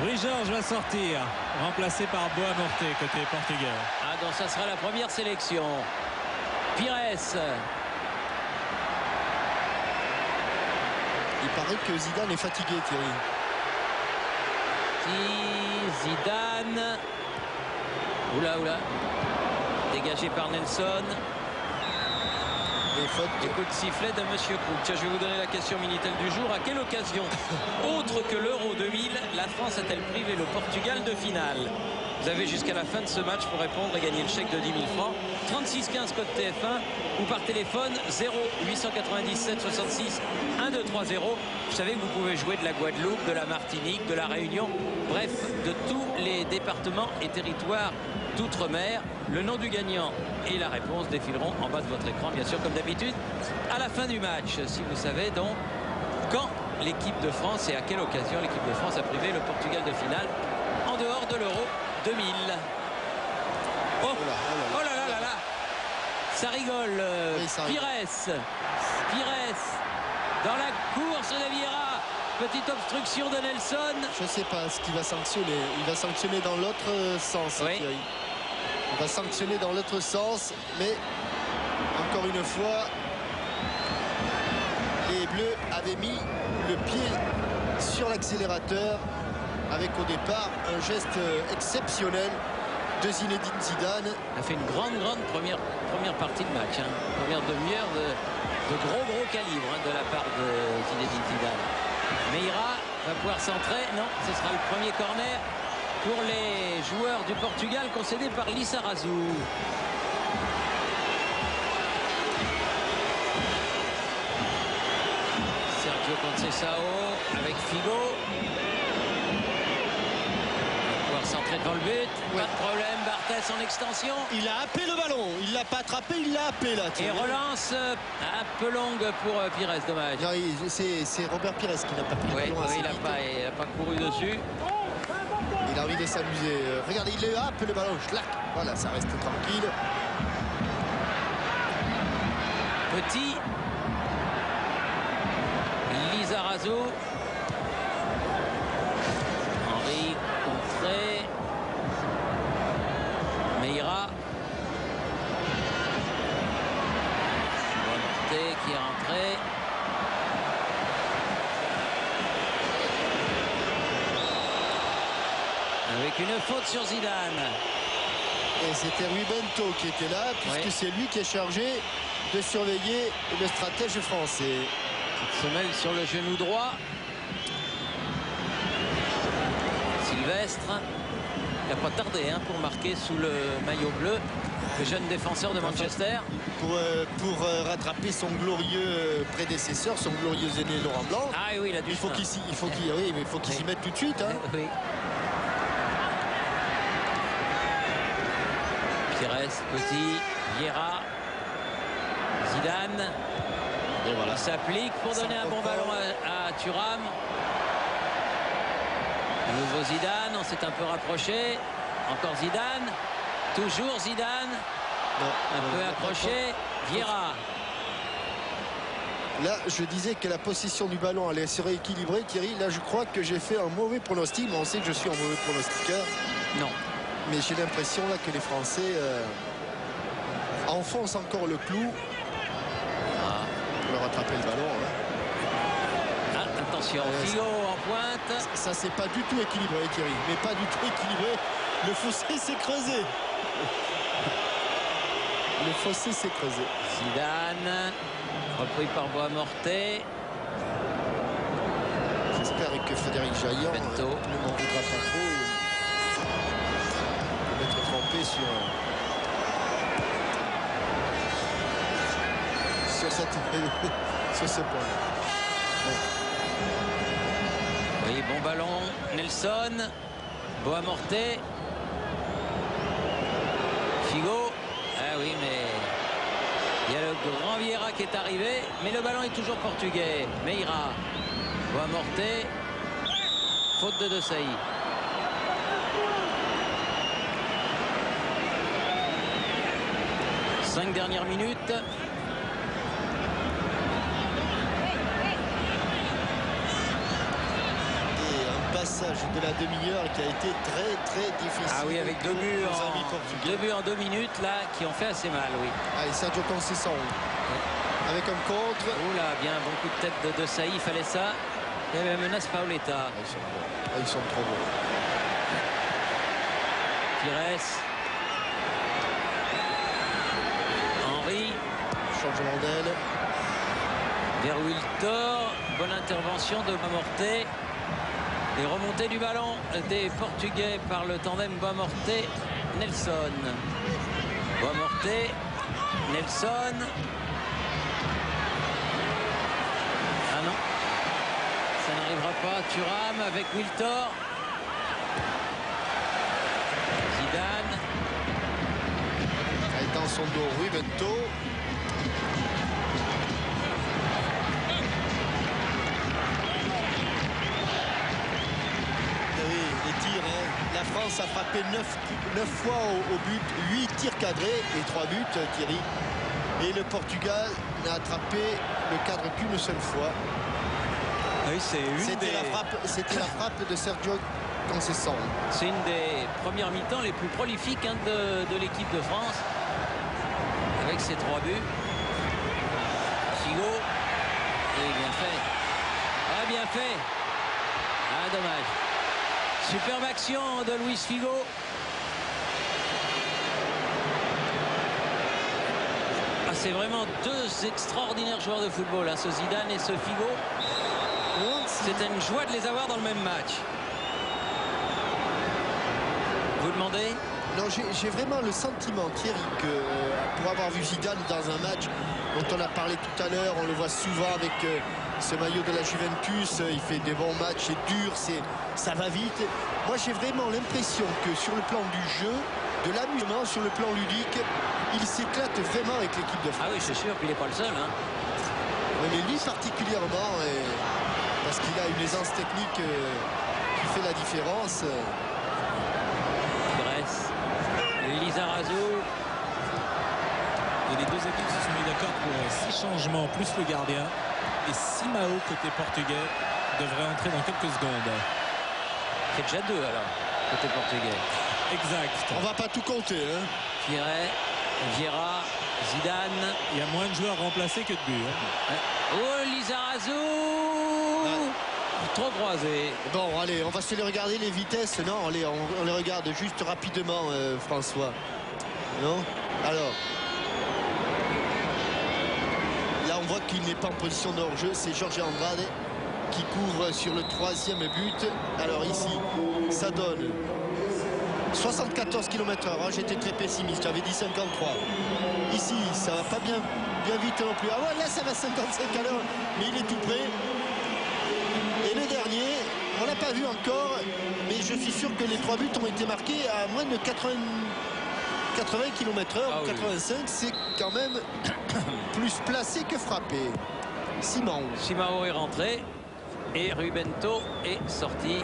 Rui Georges va sortir, remplacé par Boa Morte côté portugais. Ah, donc ça sera la première sélection. Pires. Il paraît que Zidane est fatigué, Thierry. Zidane. Oula. Dégagé par Nelson. Et faute. Et coup de sifflet de Monsieur Cook. Tiens, je vais vous donner la question Minitel du jour. À quelle occasion, autre que l'Euro 2000, la France a-t-elle privé le Portugal de finale? Vous avez jusqu'à la fin de ce match pour répondre et gagner le chèque de 10 000 francs. 36-15 code TF1 ou par téléphone 0 897 66 1230. Vous savez que vous pouvez jouer de la Guadeloupe, de la Martinique, de la Réunion, bref, de tous les départements et territoires d'outre-mer. Le nom du gagnant et la réponse défileront en bas de votre écran, bien sûr, comme d'habitude, à la fin du match. Si vous savez donc quand l'équipe de France et à quelle occasion l'équipe de France a privé le Portugal de finale en dehors de l'Euro 2000. Oh là. Ça rigole. Oui, ça rigole. Pires dans la course de Vieira. Petite obstruction de Nelson. Je ne sais pas ce qu'il va sanctionner. Il va sanctionner dans l'autre sens, oui. Thierry. Il va sanctionner dans l'autre sens, mais encore une fois, les Bleus avaient mis le pied sur l'accélérateur avec au départ un geste exceptionnel de Zinedine Zidane. Il a fait une grande première partie de match. Première demi-heure de gros calibre de la part de Zinedine Zidane. Meira va pouvoir centrer. Non, ce sera le premier corner pour les joueurs du Portugal concédé par Lizarazu. Sergio Conceição avec Figo. Centré devant le but, ouais. Pas de problème, Barthès en extension. Il a happé le ballon, il l'a pas attrapé, il l'a happé là. Et relance un peu longue pour Pires, dommage. Non, c'est Robert Pires qui n'a pas pris le ballon assez il n'a vite. pas couru dessus. Il a envie de s'amuser. Regardez, il le happe le ballon, schlac. Voilà, ça reste tranquille. Petit. Lizarazu. Henry. Meira qui est rentré. Avec une faute sur Zidane. Et c'était Rui Bento qui était là, puisque c'est lui qui est chargé de surveiller le stratège français. Petite semelle sur le genou droit. Sylvestre. Il n'a pas tardé pour marquer sous le maillot bleu. le jeune défenseur de Manchester. Pour rattraper son glorieux prédécesseur, son glorieux aîné Laurent Blanc. Ah oui, il a du Il faut qu'il s'y mette tout de suite. Hein. Oui. Pires, Petit, Vieira, Zidane. Et voilà. Il s'applique pour donner un bon ballon à Thuram. De nouveau Zidane, on s'est un peu rapproché. Encore Zidane. Toujours Zidane. Un peu accroché. Vieira. Là, je disais que la possession du ballon allait se rééquilibrer, Thierry. Là, je crois que j'ai fait un mauvais pronostic. Mais on sait que je suis un mauvais pronostiqueur. Non. Mais j'ai l'impression là que les Français enfoncent encore le clou pour rattraper le ballon. Hein. Ah, attention, Figo en pointe. Ça, c'est pas du tout équilibré, Thierry. Mais pas du tout équilibré. Le fossé s'est creusé. Le fossé s'est creusé. Zidane, repris par Bois-Mortet. J'espère que Frédéric Jaillon Bento. ne m'en voudra pas trop. Il peut être trompé sur ce point. Oui, bon ballon. Nelson. Bois-Mortet. Figo. Ah oui, mais il y a le grand Vieira qui est arrivé. Mais le ballon est toujours portugais. Meira. Bois-Mortet. Faute de Desailly. Cinq dernières minutes. Passage de la demi-heure qui a été très difficile. Ah oui, avec deux buts en 2 minutes là qui ont fait assez mal, oui. Allez, Sergio Conceição avec un contre. Oula, bien, bon coup de tête de Desailly, il fallait ça. Il y avait la menace Paoletta. Ils sont trop bons. Pires. Henry. Changement d'aile. Vers Wiltor. Bonne intervention de Bois-Mortet. Et remontée du ballon des Portugais par le tandem Bois-Mortet-Nelson. Bois-Mortet, Nelson. Ah non, ça n'arrivera pas. Thuram avec Wiltor. Zidane. Et dans son dos, Rui Bento. La France a frappé 9 fois au but, 8 tirs cadrés et 3 buts, Thierry. Et le Portugal n'a attrapé le cadre qu'une seule fois. Oui, c'était la frappe de Sergio Conceição. C'est une des premières mi-temps les plus prolifiques de l'équipe de France. Avec ses 3 buts. Figo. Et bien fait. Ah, bien fait. Ah, dommage. Superbe action de Luis Figo. Ah, c'est vraiment deux extraordinaires joueurs de football, hein, ce Zidane et ce Figo. C'était une joie de les avoir dans le même match. Vous demandez? Non, j'ai vraiment le sentiment, Thierry, que pour avoir vu Zidane dans un match dont on a parlé tout à l'heure, on le voit souvent avec ce maillot de la Juventus, il fait des bons matchs, c'est dur, ça va vite. Moi, j'ai vraiment l'impression que sur le plan du jeu, de l'amusement, sur le plan ludique, il s'éclate vraiment avec l'équipe de France. Ah oui, c'est sûr, puis il n'est pas le seul. Hein. Mais lui particulièrement, parce qu'il a une aisance technique qui fait la différence. Grèce. Lizarazu. Et les deux équipes se sont mis d'accord pour 6 changements plus le gardien. Et Simao, côté portugais, devrait entrer dans quelques secondes. C'est déjà 2 alors, côté portugais. Exact. On va pas tout compter. Hein. Pires, Vieira, Zidane. Il y a moins de joueurs remplacés que de buts. Hein. Oh, Lizarazu. Trop croisé. Bon, allez, on va se les regarder les vitesses. Non, allez, on les regarde juste rapidement, François. Non? Alors. Là, on voit qu'il n'est pas en position de hors-jeu. C'est Jorge Andrade qui couvre sur le 3e but. Alors ici, ça donne 74 km/h, hein, j'étais très pessimiste, j'avais dit 53. Ici, ça va pas bien vite non plus. Ah ouais, là, ça va 55 à l'heure, mais il est tout près. Et le dernier, on l'a pas vu encore, mais je suis sûr que les 3 buts ont été marqués à moins de 80 km/h, Ah oui. 85, c'est quand même plus placé que frappé. Simao. Simao est rentré et Rubento est sorti.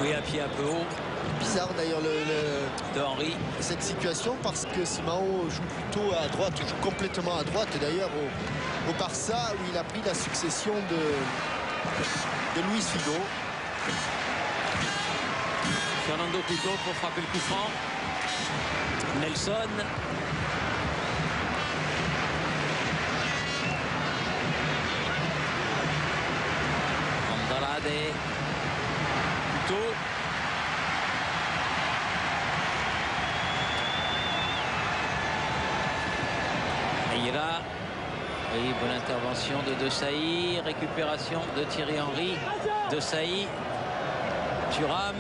Oui, à pied un peu haut Bizarre d'ailleurs de Henry. cette situation parce que Simao joue plutôt à droite, joue complètement à droite d'ailleurs au Barça où il a pris la succession de Luis Figo. Fernando Couto pour frapper le coup franc. Nelson. Andrade. Couto. Meira. Oui, bonne intervention de Desailly. Récupération de Thierry Henry. Desailly. Thuram.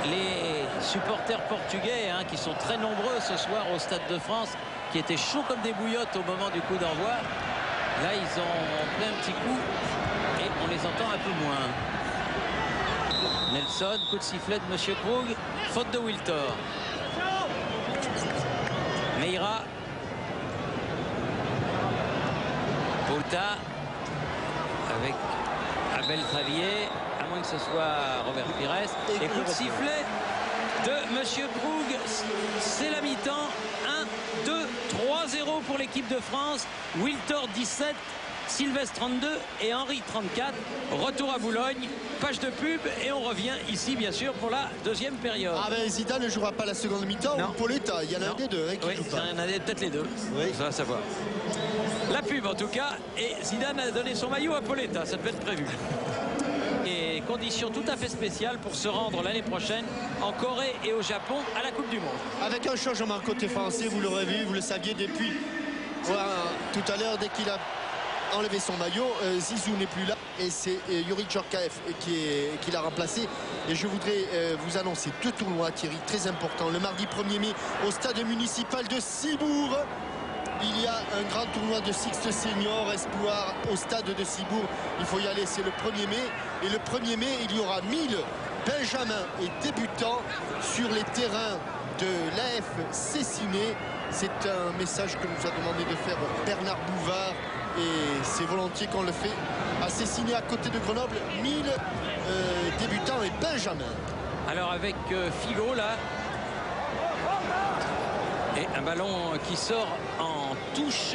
Les supporters portugais hein, qui sont très nombreux ce soir au Stade de France, qui étaient chauds comme des bouillottes au moment du coup d'envoi. Là, ils ont pris un petit coup et on les entend un peu moins. Nelson, coup de sifflet de Monsieur Krug, faute de Wiltor. Meira. Pouta avec Abel Xavier, à moins que ce soit Robert Pires. Et coup de sifflet de Monsieur Krug. C'est la mi-temps. 1, 2, 3-0 pour l'équipe de France. Wiltor 17, Sylvestre 32 et Henry 34. Retour à Boulogne, page de pub et on revient ici bien sûr pour la deuxième période. Ah ben Zidane ne jouera pas la seconde mi-temps ou Pauletta, il y en a un des deux hein, qui oui, joue pas. il y en a peut-être les deux, oui. ça va savoir. La pub en tout cas, et Zidane a donné son maillot à Pauletta, ça devait être prévu. Et conditions tout à fait spéciales pour se rendre l'année prochaine en Corée et au Japon à la Coupe du Monde. Avec un changement côté français, vous l'aurez vu, vous le saviez depuis tout à l'heure, dès qu'il a enlevé son maillot, Zizou n'est plus là et c'est Youri Djorkaeff qui l'a remplacé. Et je voudrais vous annoncer 2 tournois, Thierry, très importants. Le mardi 1er mai au stade municipal de Cibourg. Il y a un grand tournoi de Sixte Senior Espoir au stade de Cibourg. Il faut y aller, c'est le 1er mai. Et le 1er mai, il y aura 1000 benjamins et débutants sur les terrains de l'AF Cessiné. C'est un message que nous a demandé de faire Bernard Bouvard. Et c'est volontiers qu'on le fait à Cessiné, à côté de Grenoble. 1000 débutants et benjamins. Alors avec Figo là. Et un ballon qui sort en touche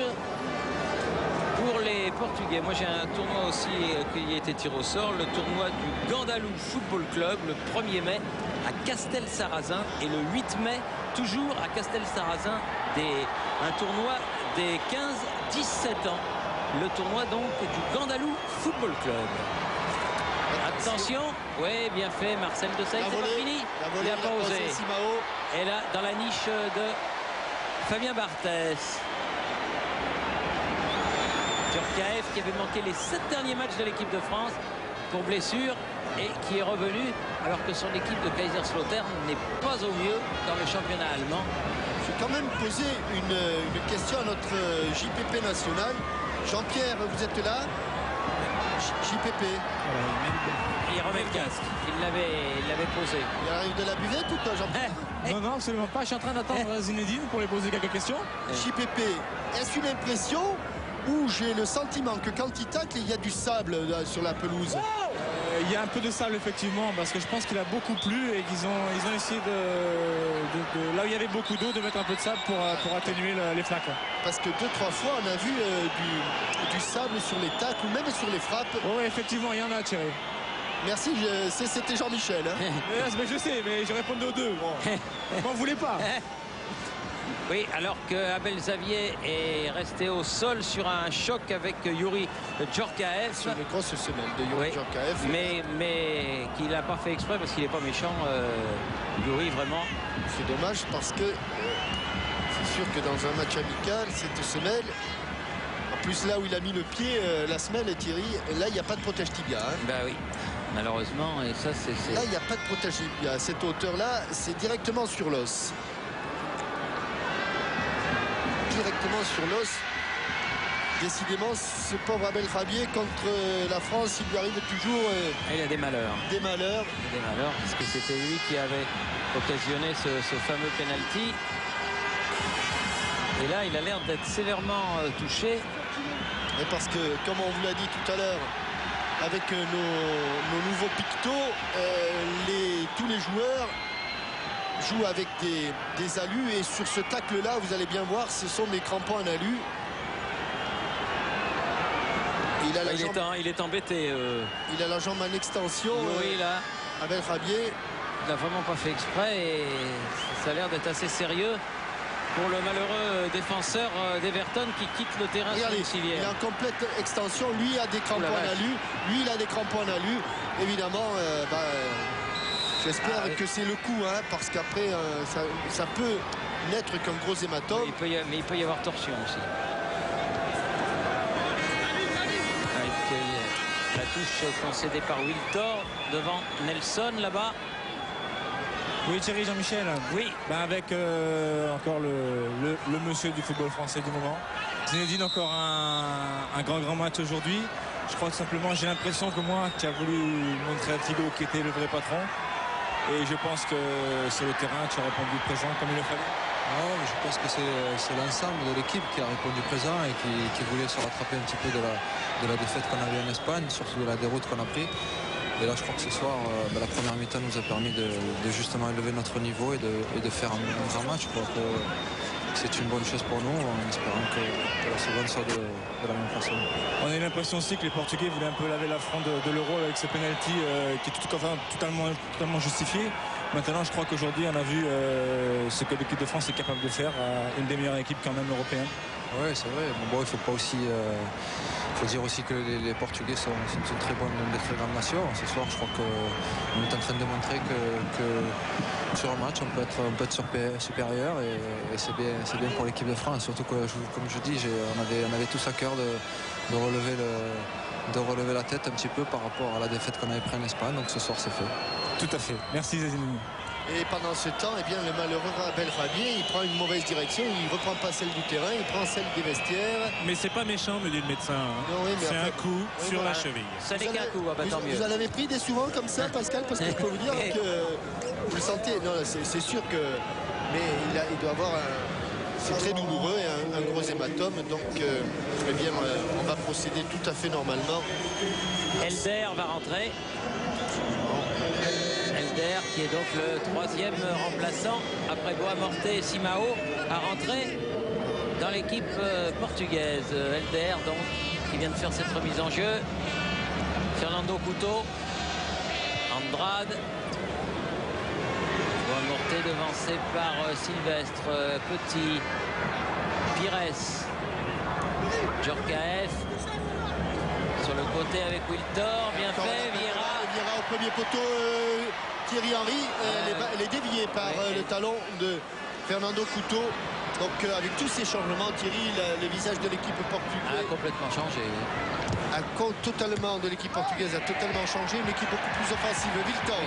pour les Portugais. Moi j'ai un tournoi aussi qui a été tiré au sort, le tournoi du Gandalou Football Club le 1er mai à Castel-Sarrazin et le 8 mai toujours à Castel-Sarrazin un tournoi des 15-17 ans. Le tournoi donc du Gandalou Football Club. Attention, oui, bien fait, Marcel Desailly, c'est pas fini. Il n'a pas osé. Et là, dans la niche de Fabien Barthès. Djorkaeff qui avait manqué les 7 derniers matchs de l'équipe de France pour blessure et qui est revenu alors que son équipe de Kaiserslautern n'est pas au mieux dans le championnat allemand. Je vais quand même poser une question à notre JPP national. Jean-Pierre, vous êtes là? JPP. Il remet le casque. Il l'avait posé. Il arrive de la buvette ou pas, Jean-Pierre? Non, absolument pas. Je suis en train d'attendre Zinedine pour lui poser quelques questions. JPP, est-ce une impression ou j'ai le sentiment que quand il tacle, il y a du sable là, sur la pelouse? Il y a un peu de sable effectivement parce que je pense qu'il a beaucoup plu et qu'ils ont essayé de là où il y avait beaucoup d'eau de mettre un peu de sable pour atténuer les flaques. Parce que 2-3 fois on a vu du sable sur les tacles ou même sur les frappes. Oui, effectivement, il y en a, Thierry. Merci, c'était Jean-Michel. Hein. Mais je sais, mais je répondais aux deux. Bon. M'en voulez pas. Oui, alors que Abel Xavier est resté au sol sur un choc avec Youri Djorkaeff. Sur les grosses semelles de Youri Djorkaeff. Mais qu'il n'a pas fait exprès parce qu'il n'est pas méchant, Youri, vraiment. C'est dommage parce que c'est sûr que dans un match amical, cette semelle, en plus là où il a mis le pied, la semelle, Thierry, là il n'y a pas de protège tibia. Hein. Ben oui. malheureusement, et ça c'est... Là, il n'y a pas de protégé. À cette hauteur-là, c'est directement sur l'os. Directement sur l'os. Décidément, ce pauvre Abel Rabier contre la France, il lui arrive toujours Il a des malheurs. des malheurs. Des malheurs, parce que c'était lui qui avait occasionné ce fameux penalty. Et là, il a l'air d'être sévèrement touché. Et parce que, comme on vous l'a dit tout à l'heure, avec nos nouveaux pictos, tous les joueurs jouent avec des alus. Et sur ce tacle-là, vous allez bien voir, ce sont des crampons en alu. Il a la jambe, Il est embêté. il a la jambe en extension. Oui, là, Abel Rabier. il n'a vraiment pas fait exprès et ça a l'air d'être assez sérieux pour le malheureux défenseur d'Everton qui quitte le terrain Regardez, domiciliaire. il est en complète extension. Lui a des crampons en alu. Lui, il a des crampons en alu. Évidemment, j'espère que c'est le coup, hein, parce qu'après, ça peut n'être qu'un gros hématome. Mais il peut y avoir torsion aussi. La touche concédée par Wiltor devant Nelson là-bas. Oui, Thierry, Jean-Michel. Oui. Avec encore le monsieur du football français du moment. Zinedine, encore un grand match aujourd'hui. Je crois que simplement, j'ai l'impression que moi, qui a voulu montrer à Thibaut qui était le vrai patron. Et je pense que sur le terrain, tu as répondu présent comme il le fallait. Non, je pense que c'est l'ensemble de l'équipe qui a répondu présent et qui voulait se rattraper un petit peu de la défaite qu'on a eue en Espagne, surtout de la déroute qu'on a pris. Et là, je crois que ce soir, la première mi-temps nous a permis de justement élever notre niveau et de faire un grand match. Je crois que c'est une bonne chose pour nous, en espérant que la seconde soit de la même façon. On a eu l'impression aussi que les Portugais voulaient un peu laver l'affront de l'Euro avec ce penalty qui est totalement justifié. Maintenant, je crois qu'aujourd'hui, on a vu ce que l'équipe de France est capable de faire, une des meilleures équipes quand même européennes. Oui, c'est vrai. Bon, il faut pas aussi, faut dire aussi que les Portugais sont une très bonne, une très grande nation. Ce soir, je crois qu'on est en train de montrer que sur un match, on peut être supérieur et c'est bien pour l'équipe de France. Surtout que, comme je dis, on avait tous à cœur de relever la tête un petit peu par rapport à la défaite qu'on avait prise en Espagne. Donc ce soir, c'est fait. Tout à fait. Merci Zazine. Et pendant ce temps, eh bien, le malheureux Abel Rabier, il prend une mauvaise direction, il ne reprend pas celle du terrain, il prend celle des vestiaires. Mais c'est pas méchant, me dit le médecin. Non, oui, mais c'est enfin, un coup sur voilà. la cheville. Ça n'est qu'un coup, tant mieux. Vous en avez pris des souvent comme ça, Pascal, parce que je peux vous dire que vous le sentez. Non, c'est sûr que. Mais il doit avoir c'est très douloureux et un gros hématome. Donc, eh bien, on va procéder tout à fait normalement. Elder va rentrer. Elder qui est donc le troisième remplaçant après Boamorte et Simao à rentrer dans l'équipe portugaise. Elder donc qui vient de faire cette remise en jeu. Fernando Couto, Andrade. Boamorte devancé par Sylvestre, Petit, Pires, Djorkaeff. Sur le côté avec Wiltor, bien fait, Vieira au premier poteau, Thierry Henry, elle est déviée par le talon de Fernando Couto. Donc avec tous ces changements, Thierry, le visage de l'équipe portugaise a complètement changé. Totalement de l'équipe portugaise a totalement changé, une équipe beaucoup plus offensive. Wiltor.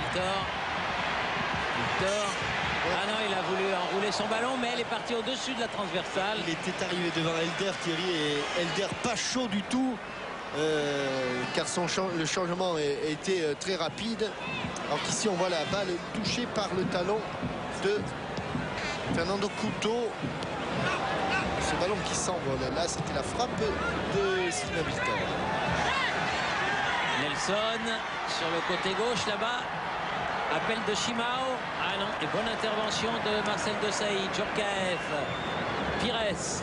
Ah non, il a voulu enrouler son ballon, mais elle est partie au-dessus de la transversale. Il était arrivé devant Elder, Thierry, et Elder pas chaud du tout. Car le changement a été très rapide. Alors qu'ici on voit la balle touchée par le talon de Fernando Couto. Ce ballon qui s'envole, là c'était la frappe de Sylvain Wiltor. Nelson sur le côté gauche là-bas. Appel de Chimao. Ah non, et bonne intervention de Marcel Desailly. Djorkaeff, Pires.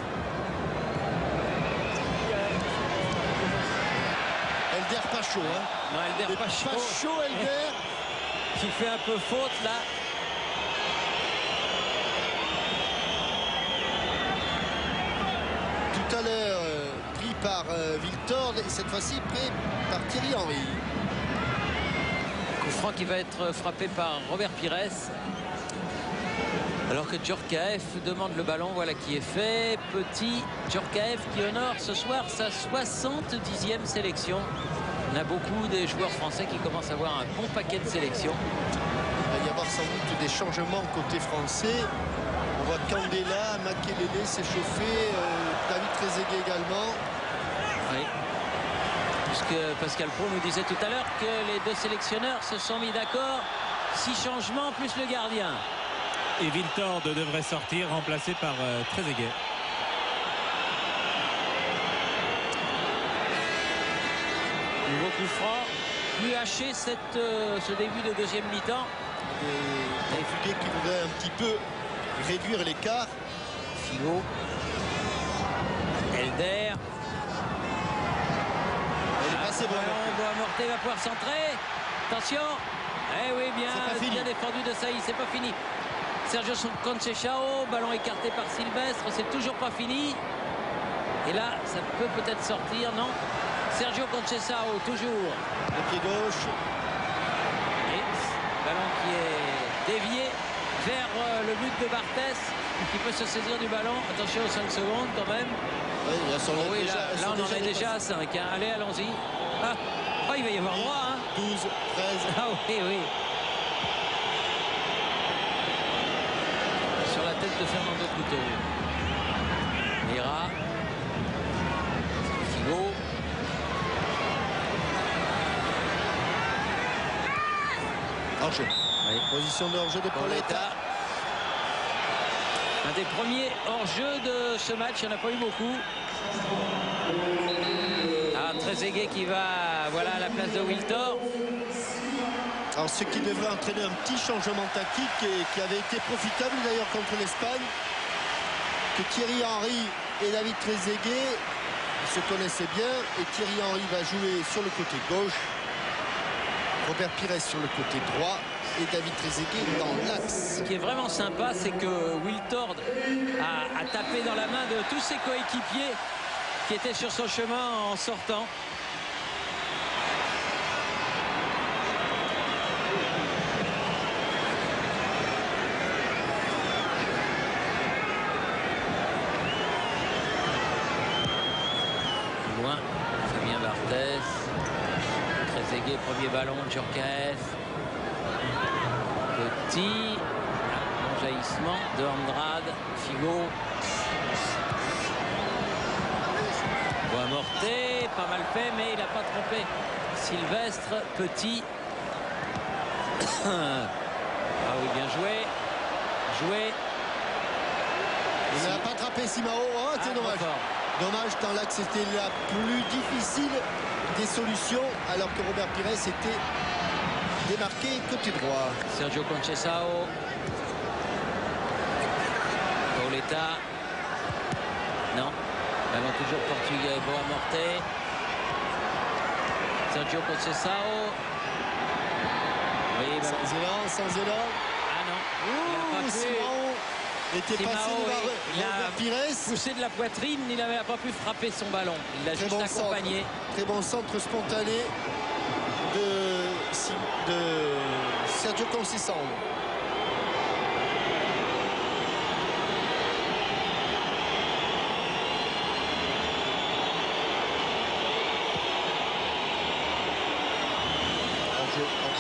Elder pas chaud, hein. Non, Elder pas chaud. Pas chaud, Elder. Qui fait un peu faute là. Tout à l'heure pris par Wiltor et cette fois-ci pris par Thierry Henry. Coup franc qui va être frappé par Robert Pires. Alors que Djorkaeff demande le ballon, voilà qui est fait. Petit Djorkaeff qui honore ce soir sa 70e sélection On a beaucoup de joueurs français qui commencent à avoir un bon paquet de sélections. Il va y avoir sans doute des changements côté français. On voit Candela, Makelele s'échauffer, David Trezeguet également. Oui. Puisque Pascal Pro nous disait tout à l'heure que les deux sélectionneurs se sont mis d'accord. 6 changements plus le gardien. Et Wiltord devrait sortir, remplacé par Trezeguet. Nouveau coup franc, plus haché ce début de deuxième mi-temps. Des Fuguet qui voudrait un petit peu réduire l'écart. Figo. Elder. C'est bon. Bois-Mortet va pouvoir centrer. Attention. Eh oui, bien défendu de Saïs, c'est pas fini. Sergio Conceição, ballon écarté par Sylvestre, c'est toujours pas fini. Et là, ça peut peut-être sortir, non? Sergio Conceição, toujours. Le pied gauche. Et ballon qui est dévié vers le but de Barthès, qui peut se saisir du ballon. Attention aux 5 secondes quand même. Oui, là, on en est déjà à 5. Hein. Allez, allons-y. Ah, oh, il va y avoir droit. Hein. 12, 13. Ah oui, oui. Sur la tête de Fernando Couto. Mira. Figo. Hors-jeu. Oui. Position de hors-jeu de Pauletta. Un des premiers hors-jeu de ce match, il n'y en a pas eu beaucoup. Ah, Trezeguet qui va à la place de Wiltord. Alors ce qui devrait entraîner un petit changement tactique et qui avait été profitable d'ailleurs contre l'Espagne, que Thierry Henry et David Trezeguet se connaissaient bien, et Thierry Henry va jouer sur le côté gauche, Robert Pires sur le côté droit et David Trezeguet dans l'axe. Ce qui est vraiment sympa, c'est que Wiltord a tapé dans la main de tous ses coéquipiers qui étaient sur son chemin en sortant. Loin, Fabien Barthès. Trezeguet, premier ballon, Djorkaeff. Petit jaillissement de Andrade. Figo. Bois-Mortet, pas mal fait, mais il n'a pas trompé. Sylvestre, Petit. Ah oui, bien joué. Joué. Il n'a pas attrapé Simao. Oh, c'est dommage. Dommage, dans l'axe, c'était la plus difficile des solutions, alors que Robert Pires était démarqué côté droit. Sergio Conceição. Pauletta. Non. Ballon toujours portugais. Bois-Mortet. Sergio Conceição. Oui, sans élan. Ah non. Il a pas pu. Simao était Simao, passé devant Robert Pires. Poussé de la poitrine, il n'avait pas pu frapper son ballon. Il l'a juste accompagné. Très bon centre spontané de Sergio Conceição.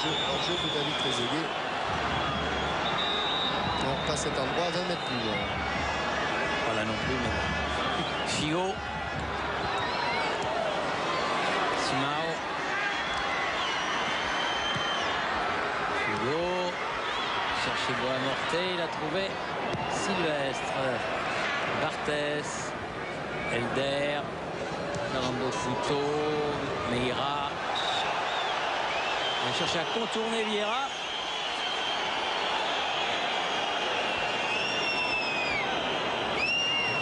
Hors-jeu de David Trezeguet. Non, pas cet endroit, 20 mètres plus loin. Pas là non plus, mais... Figo. Simao. Figo. Chercher Bois-Mortet, il a trouvé Sylvestre. Barthès. Elder. Fernando Couto. Meira. On va chercher à contourner Vieira.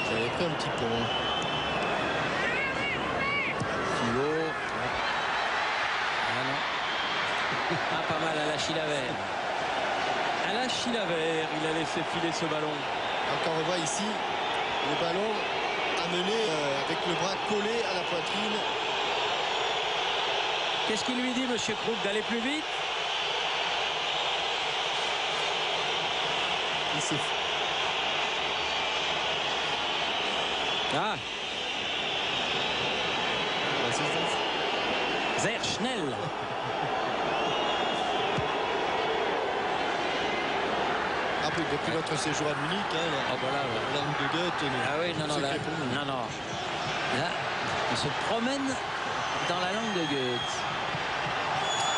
J'avais pris un petit pont. Figo. Ah non. Ah, pas mal à la Chilavert. À la Chilavert, il a laissé filer ce ballon. Encore on voit ici le ballon amené avec le bras collé à la poitrine. Qu'est-ce qu'il lui dit, monsieur Krug, d'aller plus vite? Ah. Sehr schnell. Après, depuis notre séjour à Munich, Ah, voilà, la langue de Goethe. Ah oui, non, non, là, non, non. Là, on se promène dans la langue de Goethe.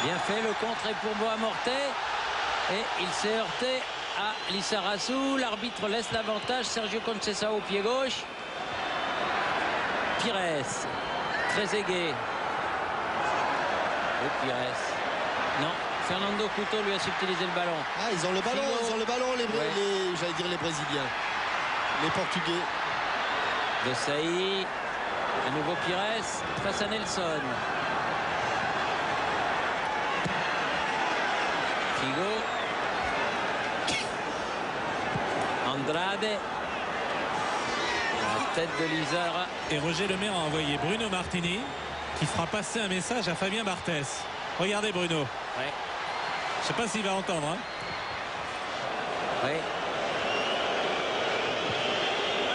Bien fait, le contre est pour Boamorte. Et il s'est heurté à Lizarazu. L'arbitre laisse l'avantage. Sergio Conceição au pied gauche. Pires. Trezeguet. Et Pires. Non. Fernando Couto lui a subtilisé le ballon. Ah, ils ont le ballon, Figo. ils ont le ballon, j'allais dire les Brésiliens. Les Portugais. De Sailly. À nouveau Pires face à Nelson. Figo. Andrade. La tête de Lizara. Et Roger Lemaire a envoyé Bruno Martini qui fera passer un message à Fabien Barthès. Regardez Bruno. Ouais. Je sais pas s'il va entendre. Hein. Oui.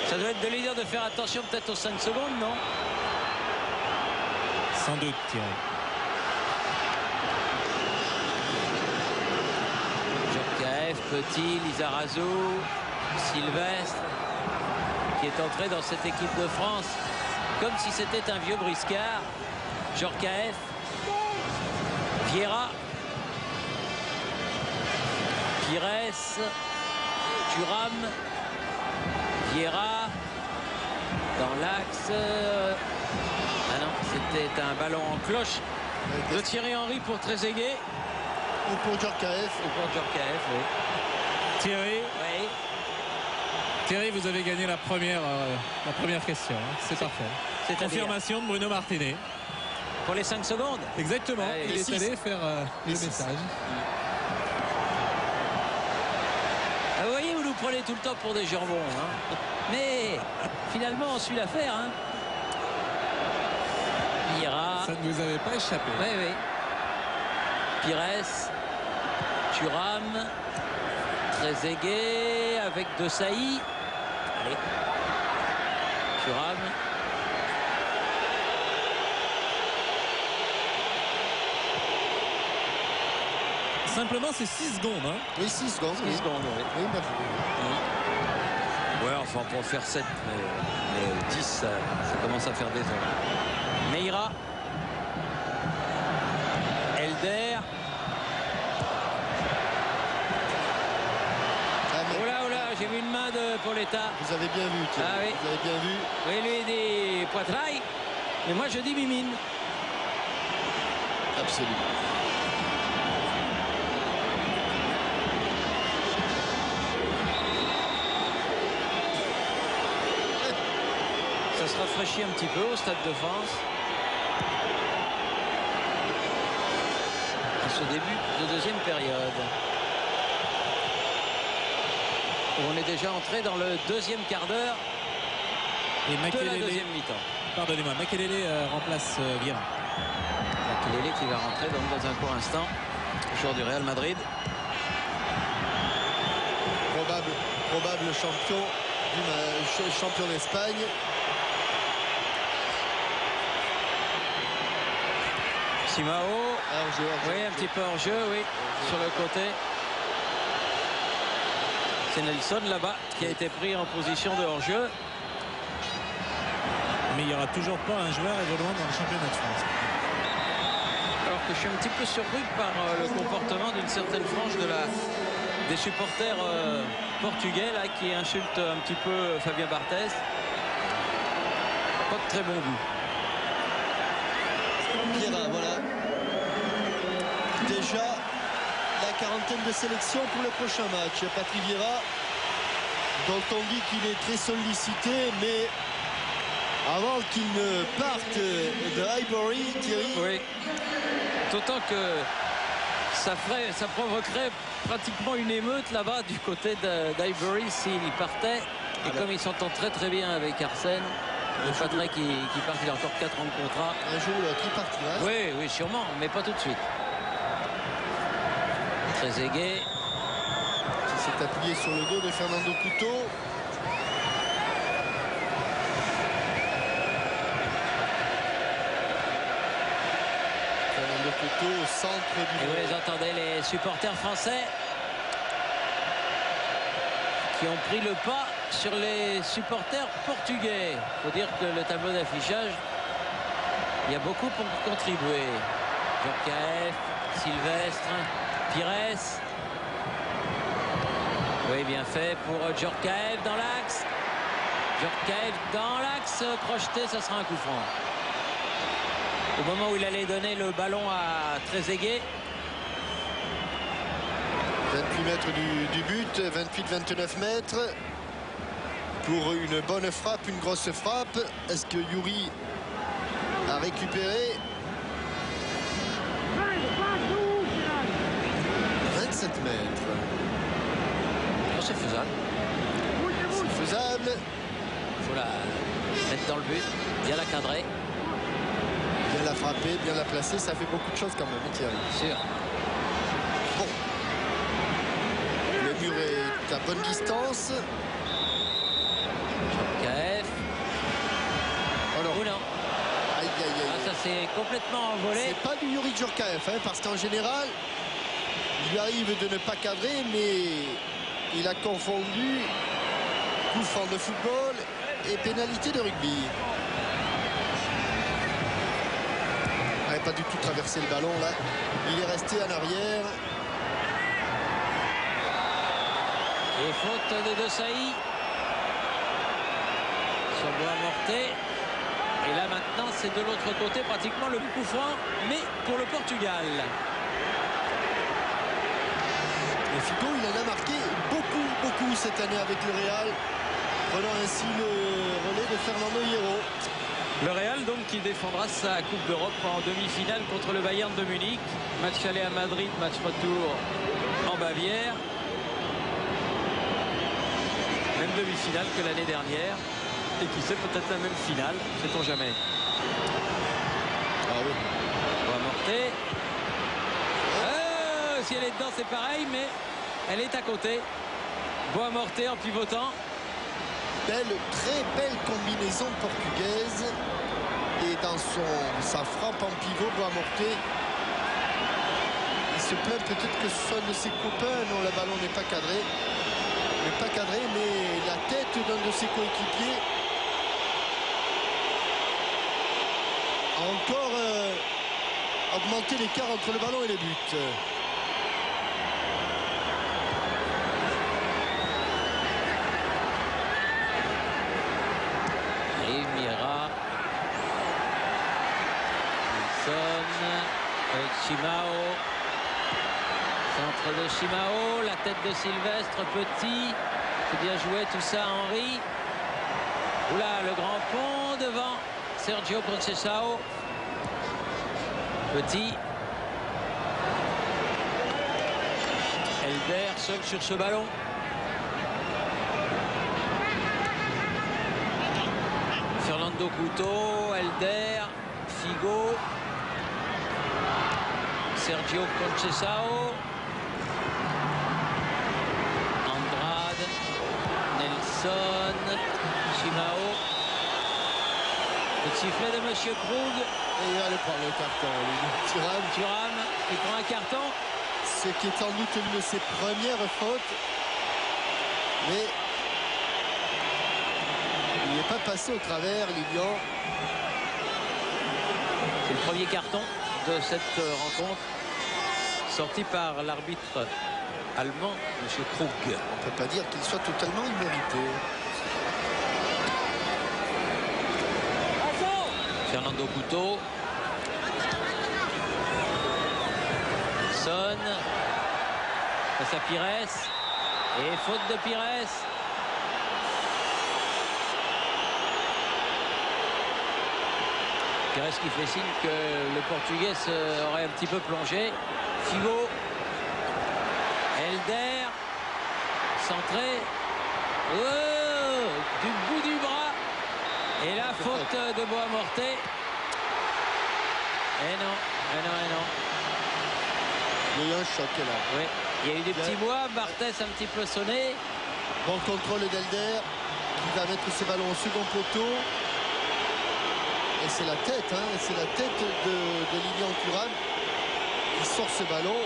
Ça doit être de lui dire de faire attention peut-être aux 5 secondes, non? Sans doute, Thierry. Djorkaeff, Petit, Lizarazu, Sylvestre, qui est entré dans cette équipe de France comme si c'était un vieux briscard. Djorkaeff, Vieira, Pires, Thuram, Vieira, dans l'axe. Ah non, c'était un ballon en cloche de Thierry Henry pour Trezeguet. Ou pour Djorkaeff. Ou pour Djorkaeff, oui. Thierry, Oui. Thierry, vous avez gagné la première question. Hein. C'est parfait. C'est-à-dire Confirmation de Bruno Martinet. pour les 5 secondes. Exactement. Ouais, il les est six. allé faire le Les six. message. Ah, vous voyez, vous nous prenez tout le temps pour des jambons. Hein. Mais finalement, on suit l'affaire. Hein. Vieira. Ça ne vous avait pas échappé. Oui, oui. Pires. Thuram. Trezeguet avec De Sailly. Allez. Thuram. Simplement, c'est 6 secondes. Hein. Oui, 6 secondes. 10 secondes, oui. Oui, bah, Ouais, enfin pour faire 7, mais 10, ça commence à faire des heures. Meira. Elder. ah, mais Oh là, j'ai vu une main de Pauletta. vous avez bien vu, Thierry. Ah oui. Vous avez bien vu. Oui, lui il dit poitrail. Mais moi je dis mimine. Absolument. Ça se rafraîchit un petit peu au Stade de France. En ce début de deuxième période. On est déjà entré dans le deuxième quart d'heure Et de la Makelele, deuxième mi-temps. pardonnez-moi, Makelele remplace Vieira. Makelele qui va rentrer donc dans un court instant. Joueur du Real Madrid. Probable champion champion d'Espagne. Simao. Hors-jeu. Oui, un petit peu hors jeu, oui, sur le côté. C'est Nelson là-bas qui a été pris en position de hors-jeu. Mais il n'y aura toujours pas un joueur évoluant dans le championnat de France. Alors que je suis un petit peu surpris par le comportement d'une certaine frange des supporters portugais là, qui insultent un petit peu Fabien Barthès. Pas de très bon goût. Vieira, voilà. Déjà la quarantaine de sélections pour le prochain match. Patrick Vieira, dont on dit qu'il est très sollicité, mais avant qu'il ne parte de Highbury, Thierry. Oui. D'autant que ça provoquerait pratiquement une émeute là-bas du côté d'Highbury s'il partait. Et Alors, comme ils s'entendent très très bien avec Arsène, il faudrait qu'il parte. Il a encore 4 ans de contrat. un jour ou l'autre, il partira. Oui, oui, sûrement, mais pas tout de suite. Trezeguet. Qui s'est appuyé sur le dos de Fernando Couto. de photo au centre du Et vous les entendez, les supporters français qui ont pris le pas sur les supporters portugais. Il faut dire que le tableau d'affichage, il y a beaucoup pour contribuer. Djorkaeff, Sylvestre, Pires. Oui, bien fait pour Djorkaeff dans l'axe. Djorkaeff dans l'axe, crocheté, ça sera un coup franc. Au moment où il allait donner le ballon à Trezeguet. 28 mètres du but, 28-29 mètres. Pour une bonne frappe, une grosse frappe. Est-ce que Youri a récupéré? 27 mètres. Non, c'est faisable. C'est faisable. Il faut la mettre dans le but, bien la cadrer. Bien la frapper, bien la placer. Ça fait beaucoup de choses quand même, Thierry. Sûr. Bon. Le mur est à bonne distance. Djorkaeff. Oh non. Ou non. Aïe, aïe, aïe. Ah, ça s'est complètement envolé. C'est pas du Youri Djorkaeff, hein, parce qu'en général, il lui arrive de ne pas cadrer, mais il a confondu coup franc de football et pénalité de rugby. Il n'avait pas du tout traversé le ballon là. Il est resté en arrière. Et faute de Desailly sur Boamorte. Et là maintenant c'est de l'autre côté pratiquement le coup franc, mais pour le Portugal. Et Figo, il en a marqué beaucoup cette année avec le Real, prenant ainsi le relais de Fernando Hierro. Le Real donc qui défendra sa Coupe d'Europe en demi-finale contre le Bayern de Munich. Match aller à Madrid, match retour en Bavière. Même demi-finale que l'année dernière. Et qui sait, peut-être la même finale, sait-on jamais. Ah oui. Boamorte. Si elle est dedans c'est pareil, mais elle est à côté. Boamorte en pivotant. Très belle combinaison portugaise. Et dans sa frappe en pivot, Boamorte, il se plaint peut-être que ce soit de ses copains. Non, le ballon n'est pas cadré. Mais la tête d'un de ses coéquipiers a encore augmenté l'écart entre le ballon et le but. Chimao, centre de Chimao, la tête de Sylvestre, petit, c'est bien joué tout ça, Henry. Oula, le grand pont devant Sergio Conceição. Petit. Elder seul sur ce ballon. Fernando Couto, Elder, Figo. Sergio Conceição, Andrade, Nelson, Chimao. Le sifflet de Monsieur Krug. Et il va aller prendre le carton. Thuram qui prend un carton. Ce qui est sans doute une de ses premières fautes. Mais il n'est pas passé au travers, Lilian. C'est le premier carton de cette rencontre, sorti par l'arbitre allemand, M. Krug. On ne peut pas dire qu'il soit totalement immérité. Fernando Couto. Son. Face à Pires. Et faute de Pires. Pires qui fait signe que le Portugais aurait un petit peu plongé. Figo. Elder. Centré. Oh, du bout du bras. Et la faute de Boamorte. Et non. Il y a eu un choc là. Oui, il y a eu des petits bois. Barthès un petit peu sonné. Bon contrôle d'Elder qui va mettre ses ballons au second poteau. Et c'est la tête, hein, c'est la tête de Lilian Thuram il sort ce ballon.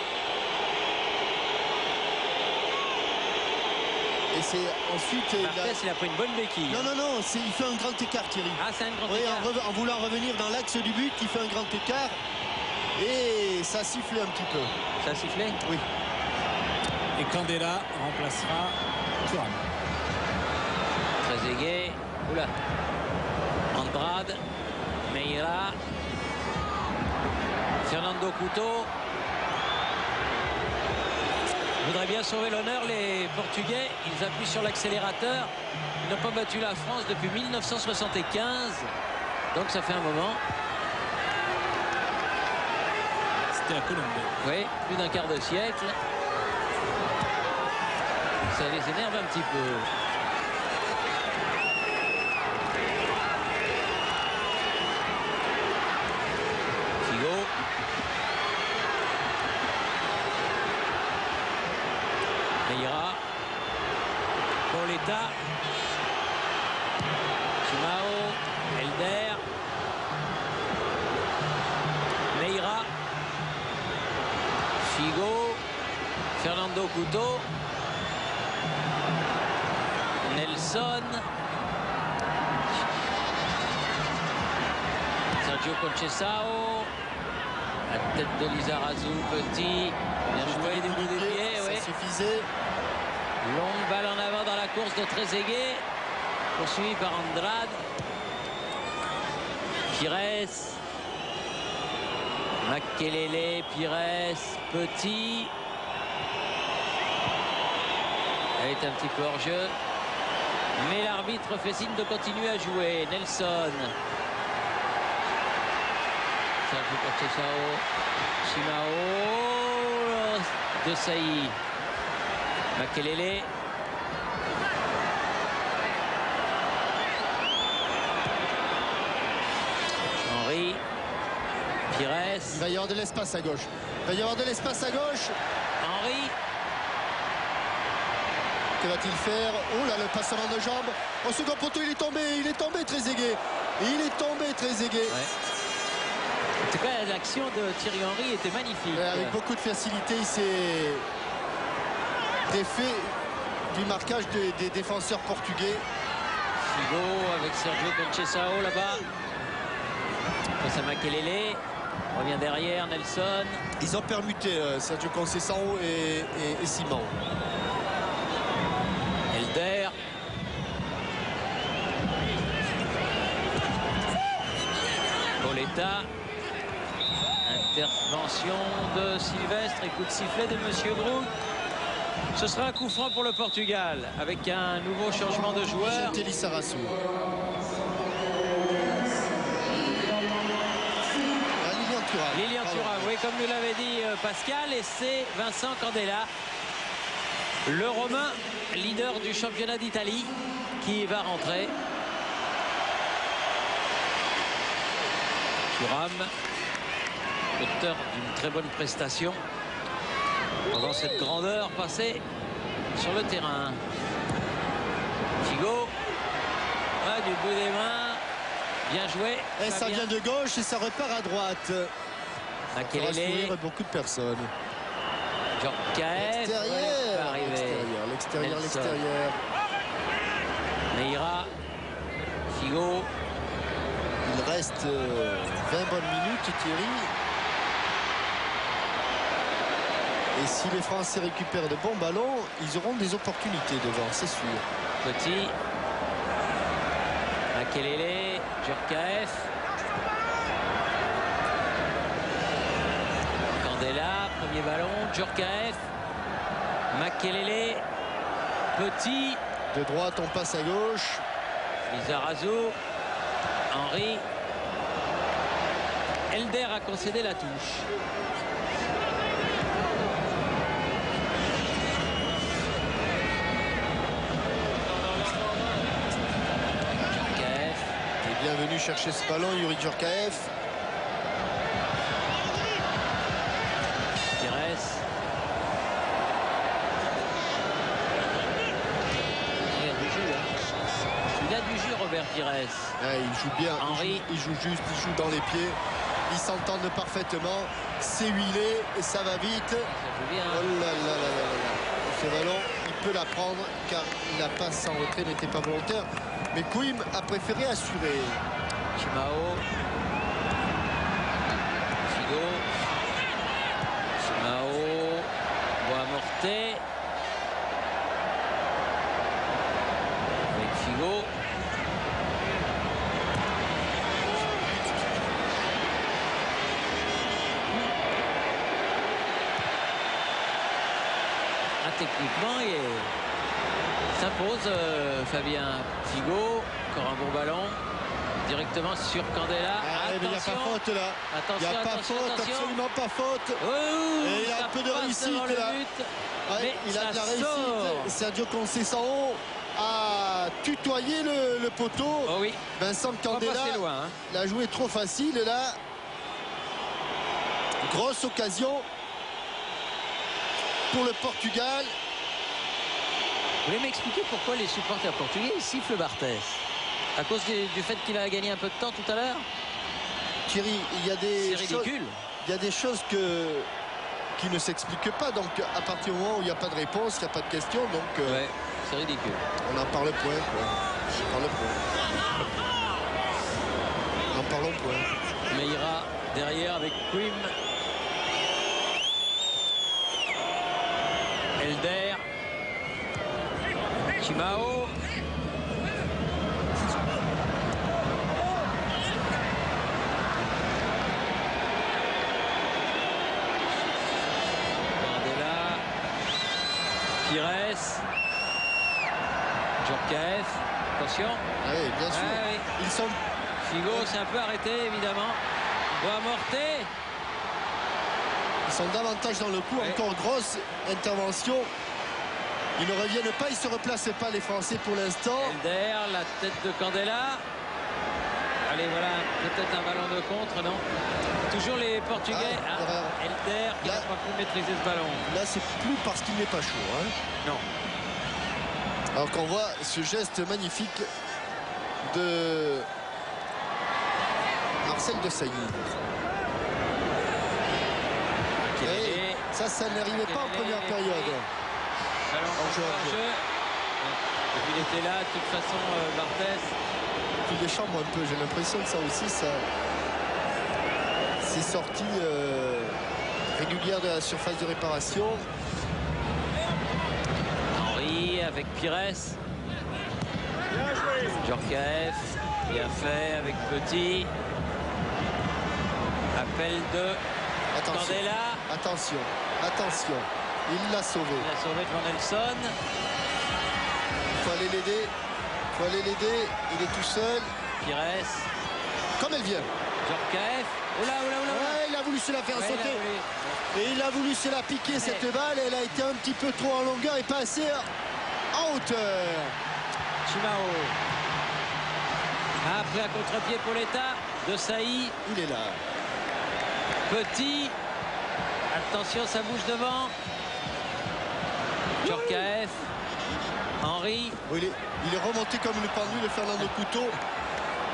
Et c'est ensuite... Barthez, il a pris une bonne béquille. Non, il fait un grand écart, Thierry. Ah, c'est un grand Oui, écart. en voulant revenir dans l'axe du but, il fait un grand écart. Et ça a sifflé un petit peu. Ça a sifflé? Oui. Et Candela remplacera Thuram. Trezeguet. Oula. Andrade. Meira. Fernando Couto. Voudraient bien sauver l'honneur, les Portugais. Ils appuient sur l'accélérateur. Ils n'ont pas battu la France depuis 1975. Donc ça fait un moment. C'était la Colombie. Oui, plus d'un quart de siècle. Ça les énerve un petit peu. Figo. Meira. Pauletta. Simao. Elder. Meira. Figo. Fernando Couto. Nelson. Sergio Conceição. La tête de Lizarazu, petit. Bien joué, des bouts de pied, Ça oui. suffisait. Longue balle en avant dans la course de Trezeguet. Poursuivi par Andrade. Pires. Makelele, Pires, petit. Elle est un petit peu hors jeu. Mais l'arbitre fait signe de continuer à jouer. Nelson. Sergio Conceição. Simao. De Sailly. Makelele. Henry. Pires. Il va y avoir de l'espace à gauche. Henry. Que va-t-il faire? Oh là, le passement de jambes. Au second poteau, il est tombé Trezeguet. Il est tombé Trezeguet. Ouais. En tout cas, l'action de Thierry Henry était magnifique. Avec beaucoup de facilité, il s'est défait du marquage des défenseurs portugais. Figo avec Sergio Conceição là-bas. Face à Makelele. Revient derrière, Nelson. Ils ont permuté Sergio Conceição et Simão. Elder. Pauletta. Intervention de Sylvestre et coup de sifflet de Monsieur Groult. Ce sera un coup franc pour le Portugal avec un nouveau changement de joueur. Jean Lizarazu. Lilian Thuram, oui, comme nous l'avait dit Pascal, et c'est Vincent Candela, le Romain, leader du championnat d'Italie, qui va rentrer. Thuram, auteur d'une très bonne prestation pendant cette grandeur passée sur le terrain. Figo, du bout des mains, bien joué. Et ça vient de gauche et ça repart à droite. Makelele, sourire beaucoup de personnes. Djorkaeff, l'extérieur. Meira, Figo. Il reste 20 bonnes minutes, Thierry. Et si les Français récupèrent de bons ballons, ils auront des opportunités devant, c'est sûr. Petit. Makelele, Djorkaeff. Candela, premier ballon, Djorkaeff. Makelele, petit. De droite, on passe à gauche. Lizarazu, Henry. Elder a concédé la touche. Djorkaeff. Et bienvenue chercher ce ballon, Youri Djorkaeff. Pires. Il a du jus, hein. Il a du jus, Robert Pires. Ah, il joue bien. Henry. Il joue juste, il joue dans les pieds. Ils s'entendent parfaitement. C'est huilé et ça va vite. Ça joue bien. Oh là là là là là. Ce ballon, il peut la prendre car la passe en retrait n'était pas volontaire. Mais Quim a préféré assurer. Chimao. Figo. Chimao. Boamorte. Avec Figo. Techniquement, il s'impose Fabien Figo. Encore un bon ballon. Directement sur Candela. Ah, il n'y a pas faute là. Il n'y a pas faute, absolument pas faute. Et il a un peu de réussite là. Ouais, il a de la réussite. Sergio Conceição a tutoyé le poteau. Oh oui. Vincent Candela l'a joué trop facile et là. Grosse occasion pour le Portugal. Vous voulez m'expliquer pourquoi les supporters portugais sifflent Barthès? À cause du fait qu'il a gagné un peu de temps tout à l'heure? Thierry, il y a des choses, ridicule. Il y a des choses qui ne s'expliquent pas. Donc à partir du moment où il n'y a pas de réponse, il n'y a pas de question. Donc ouais, c'est ridicule. On en parle point. On en parle point. Meira derrière avec Quim. Elder. Chimao. Candela. Pires. Djorkaeff. Attention. Ah oui, bien sûr. Ah oui. Ils sont... Figo s'est un peu arrêté évidemment. Boamorte. Ils sont davantage dans le coup. Ouais. Encore grosse intervention. Ils ne reviennent pas, ils ne se replacent pas les Français pour l'instant. Elder, la tête de Candela. Allez, voilà, peut-être un ballon de contre, non? Toujours les Portugais. Elder qui n'a pas pu maîtriser ce ballon. Là, c'est plus parce qu'il n'est pas chaud. Hein. Non. Alors qu'on voit ce geste magnifique de Marcel Desailly. Et ça n'arrivait pas en première période. Ballon en jeu. Et puis il était là, de toute façon, Barthès. Il les chambre un peu, j'ai l'impression que ça aussi, c'est sorti régulière de la surface de réparation. Henry avec Pires. Djorkaeff, bien fait avec Petit. Appel de Candela. Attention, attention. Il l'a sauvé. Il a sauvé devant Nelson. Il faut aller l'aider. Il faut aller l'aider. Il est tout seul. Pires. Comme elle vient. Djorkaeff. Oula. Ouais, il a voulu se la faire sauter. Et il a voulu se la piquer cette balle. Elle a été un petit peu trop en longueur et pas assez en hauteur. Chimao. Après un contre-pied pour l'État. Desailly. Il est là. Petit. Attention, ça bouge devant. Djorkaeff. Henry. Oui, il est remonté comme une pendule de Fernando Couto.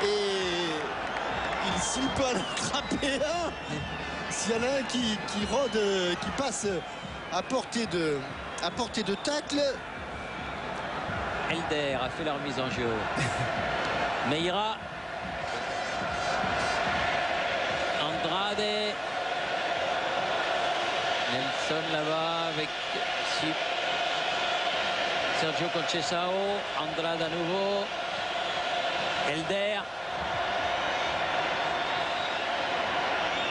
Et s'il peut en attraper un, s'il y en a un qui rôde, qui passe à portée de tacle. Elder a fait la remise en jeu. Meira. Andrade. Nelson là-bas avec Sergio Conceição. Andrade à nouveau. Elder.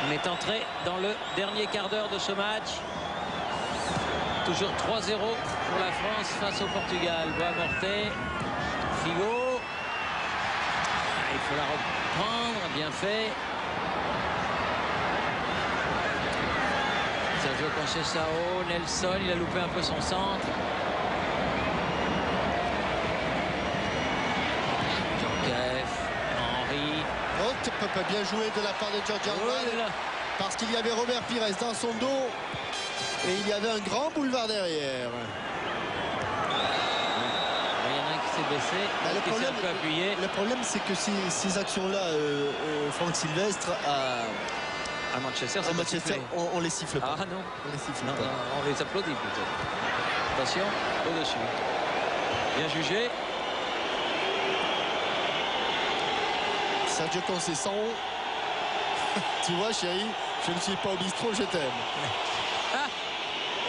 On est entré dans le dernier quart d'heure de ce match. Toujours 3-0 pour la France face au Portugal. Boamorte. Figo. Il faut la reprendre. Bien fait. Sergio Conceição, Nelson, il a loupé un peu son centre. Djorkaeff, Henry. Oh, pas bien joué de la part de George Andrade, parce qu'il y avait Robert Pires dans son dos et il y avait un grand boulevard derrière. Il y en a un qui s'est baissé, qui s'est un peu appuyé. Le problème, c'est que ces actions-là, Franck Sylvestre À Manchester, À c'est pas Manchester, sifflé. on les siffle pas. Ah non, On les siffle non, pas. non, on les applaudit plutôt. Attention, au-dessus. Bien jugé. Sergio Conceição. Tu vois, chérie, je ne suis pas au bistrot, je t'aime.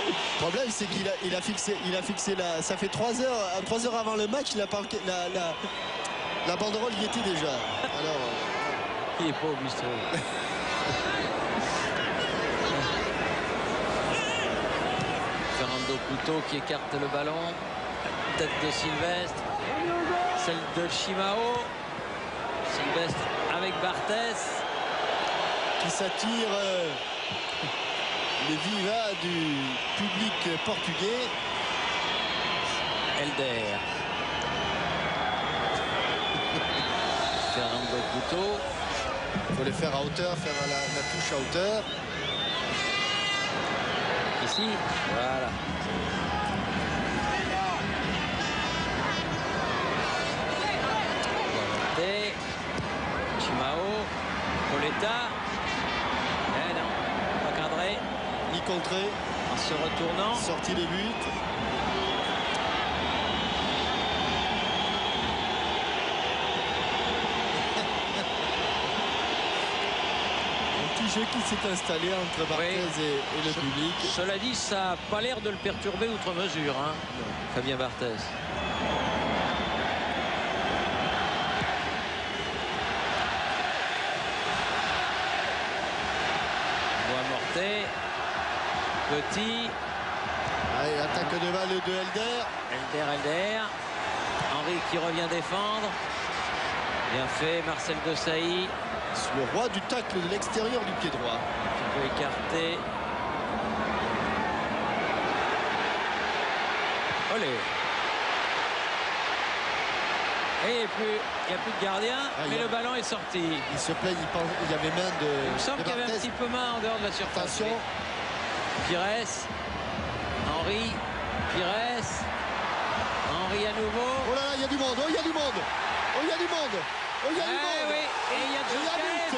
Le problème, c'est qu'il a fixé la. Ça fait 3 heures avant le match, la banderole y était déjà. Alors. Il n'est pas au bistrot. Fernando Couto qui écarte le ballon. Tête de Sylvestre. Celle de Chimao. Sylvestre avec Barthès. Qui s'attire les vivas du public portugais. Helder. Fernando Couto. Il faut les faire à hauteur, faire la touche à hauteur. Ici, voilà. Guarante. Chimao. Coletta. Eh non, pas cadré. Ni contré, En se retournant. sortie de but. Un petit jeu qui s'est installé entre Barthez et le public. Cela dit, ça n'a pas l'air de le perturber outre mesure, hein, Fabien Barthez. Bois-Mortet. Petit. Allez, attaque de balle de Helder. Helder. Henri qui revient défendre. Bien fait, Marcel Desailly. Le roi du tacle de l'extérieur du pied droit. Qui peut écarter. Olé. Et il n'y a plus de gardien, mais le ballon est sorti. Il se plaint, il y avait main de. Il me semble de qu'il y avait un Barthez. petit peu main en dehors de la surface. Attention. Pires. Henri. Pires. Henri à nouveau. Oh là là, il y a du monde. Oh, il y a du monde. Oh, il y a du monde. Oh, il y a du monde. Oui. Et il y a Djorkaeff. but.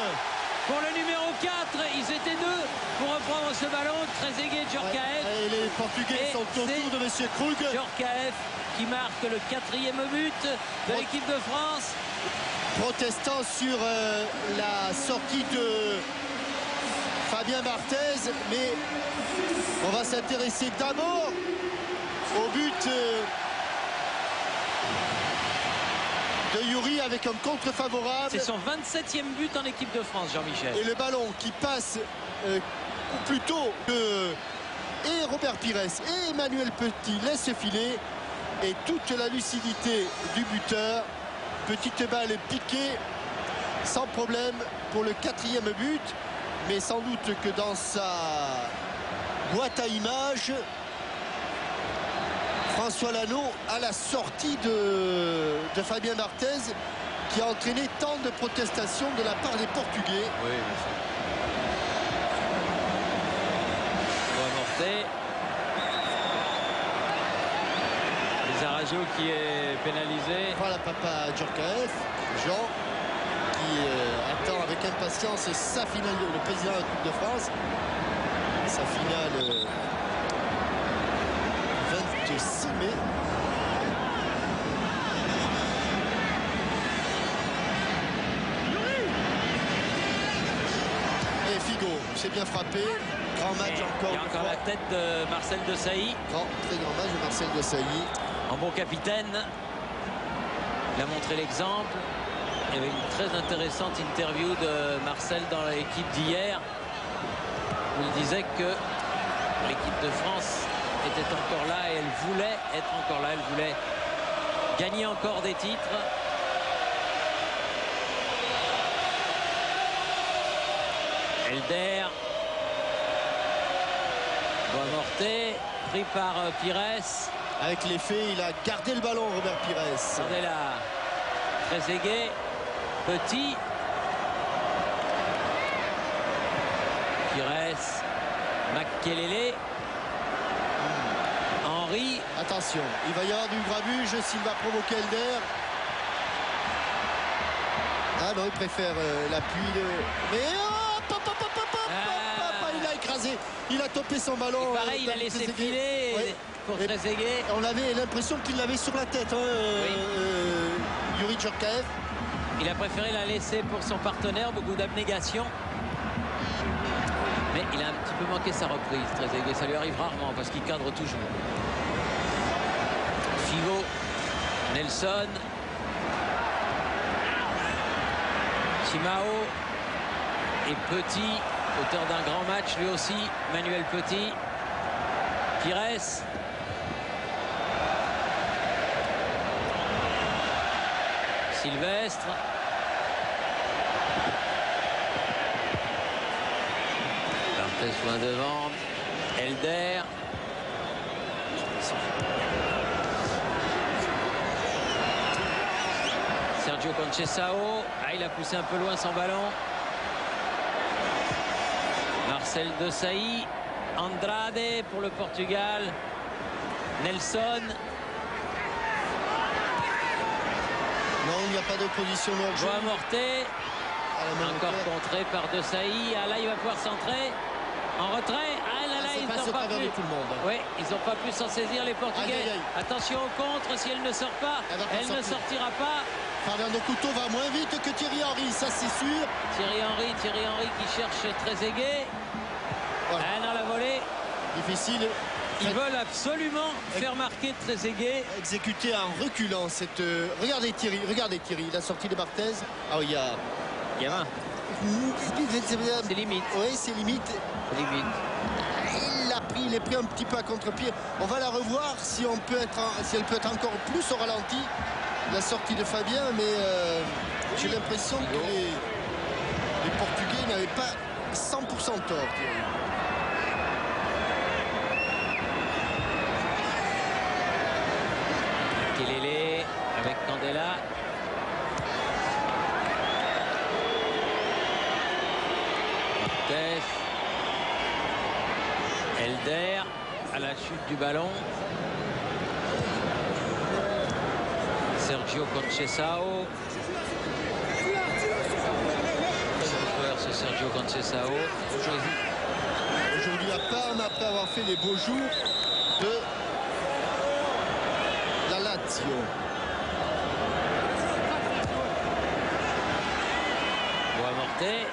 Pour le numéro 4, ils étaient deux pour reprendre ce ballon. Trezeguet, Djorkaeff. Et les Portugais Et sont autour c'est de M. Krug. Djorkaeff qui marque le 4e but de l'équipe de France. Protestant sur la sortie de Fabien Barthez. Mais on va s'intéresser d'abord au but de Yuri avec un contre favorable. C'est son 27e but en équipe de France, Jean-Michel. Et le ballon qui passe plutôt que et Robert Pires et Emmanuel Petit laissent filer. Et toute la lucidité du buteur. Petite balle piquée sans problème pour le 4e but. Mais sans doute que dans sa boîte à images, François Lano à la sortie de Fabien Barthez qui a entraîné tant de protestations de la part des Portugais. Oui, bien sûr. Bois-Mortet. Lizarazu qui est pénalisé. Voilà papa Djorkaeff, Jean, qui attend avec impatience sa finale, le président de la Coupe de France, sa finale 26 mai. Et Figo, c'est bien frappé. Grand match encore Il y a une encore fois. la tête de Marcel Desailly. Très grand match de Marcel Desailly. En bon capitaine. Il a montré l'exemple. Il y avait une très intéressante interview de Marcel dans l'équipe d'hier où il disait que l'équipe de France était encore là et elle voulait être encore là. Elle voulait gagner encore des titres. Helder. Bois-Mortet pris par Pires. Avec l'effet, il a gardé le ballon, Robert Pires. Regardez là. Trezeguet. Petit. Pires. Makelele. Henri. Attention, il va y avoir du grabuge s'il va provoquer Helder. Ah non, il préfère l'appui de... Mais hop, hop, hop, hop, hop, hop. Il a topé son ballon. Et pareil, il a laissé filer pour Trezeguet. On avait l'impression qu'il l'avait sur la tête, Youri Djorkaeff. Il a préféré la laisser pour son partenaire, beaucoup d'abnégation. Mais il a un petit peu manqué sa reprise, Trezeguet. Ça lui arrive rarement parce qu'il cadre toujours. Figo, Nelson, Simao et Petit, auteur d'un grand match lui aussi, Manuel Petit. Pires. Sylvestre. Barthez loin devant. Elder. Sergio Conceição. Ah, il a poussé un peu loin son ballon. Marcel Desailly. Andrade pour le Portugal. Nelson. Non, il n'y a pas d'opposition. Joao Morté. Encore contré par Desailly. Ah, là, il va pouvoir centrer. En retrait. Ah là là, ils n'ont pas pu. Tout le monde. Oui, ils n'ont pas pu s'en saisir les Portugais. Aïe, aïe, aïe. Attention au contre, si elle ne sort pas, elle ne sortira pas. Fernando Couto va moins vite que Thierry Henry, ça c'est sûr. Thierry Henry qui cherche Trezeguet. Voilà. Ah, dans la volée. Difficile. Ils veulent absolument faire marquer Trezeguet. Exécuté en reculant cette. Regardez Thierry, la sortie de Barthez. Ah oui, il y a. Gamin. C'est limite. Oui, c'est limite. Il est pris un petit peu à contre-pied. On va la revoir si elle peut être encore plus au ralenti. La sortie de Fabien, mais j'ai l'impression que les Portugais n'avaient pas 100% tort. Kelele avec Candela. Barthez. Elder à la chute du ballon. Sergio Conceição. Ce Sergio Conceição. Aujourd'hui à Parme, après avoir fait les beaux jours de la Lazio. Joao Morté.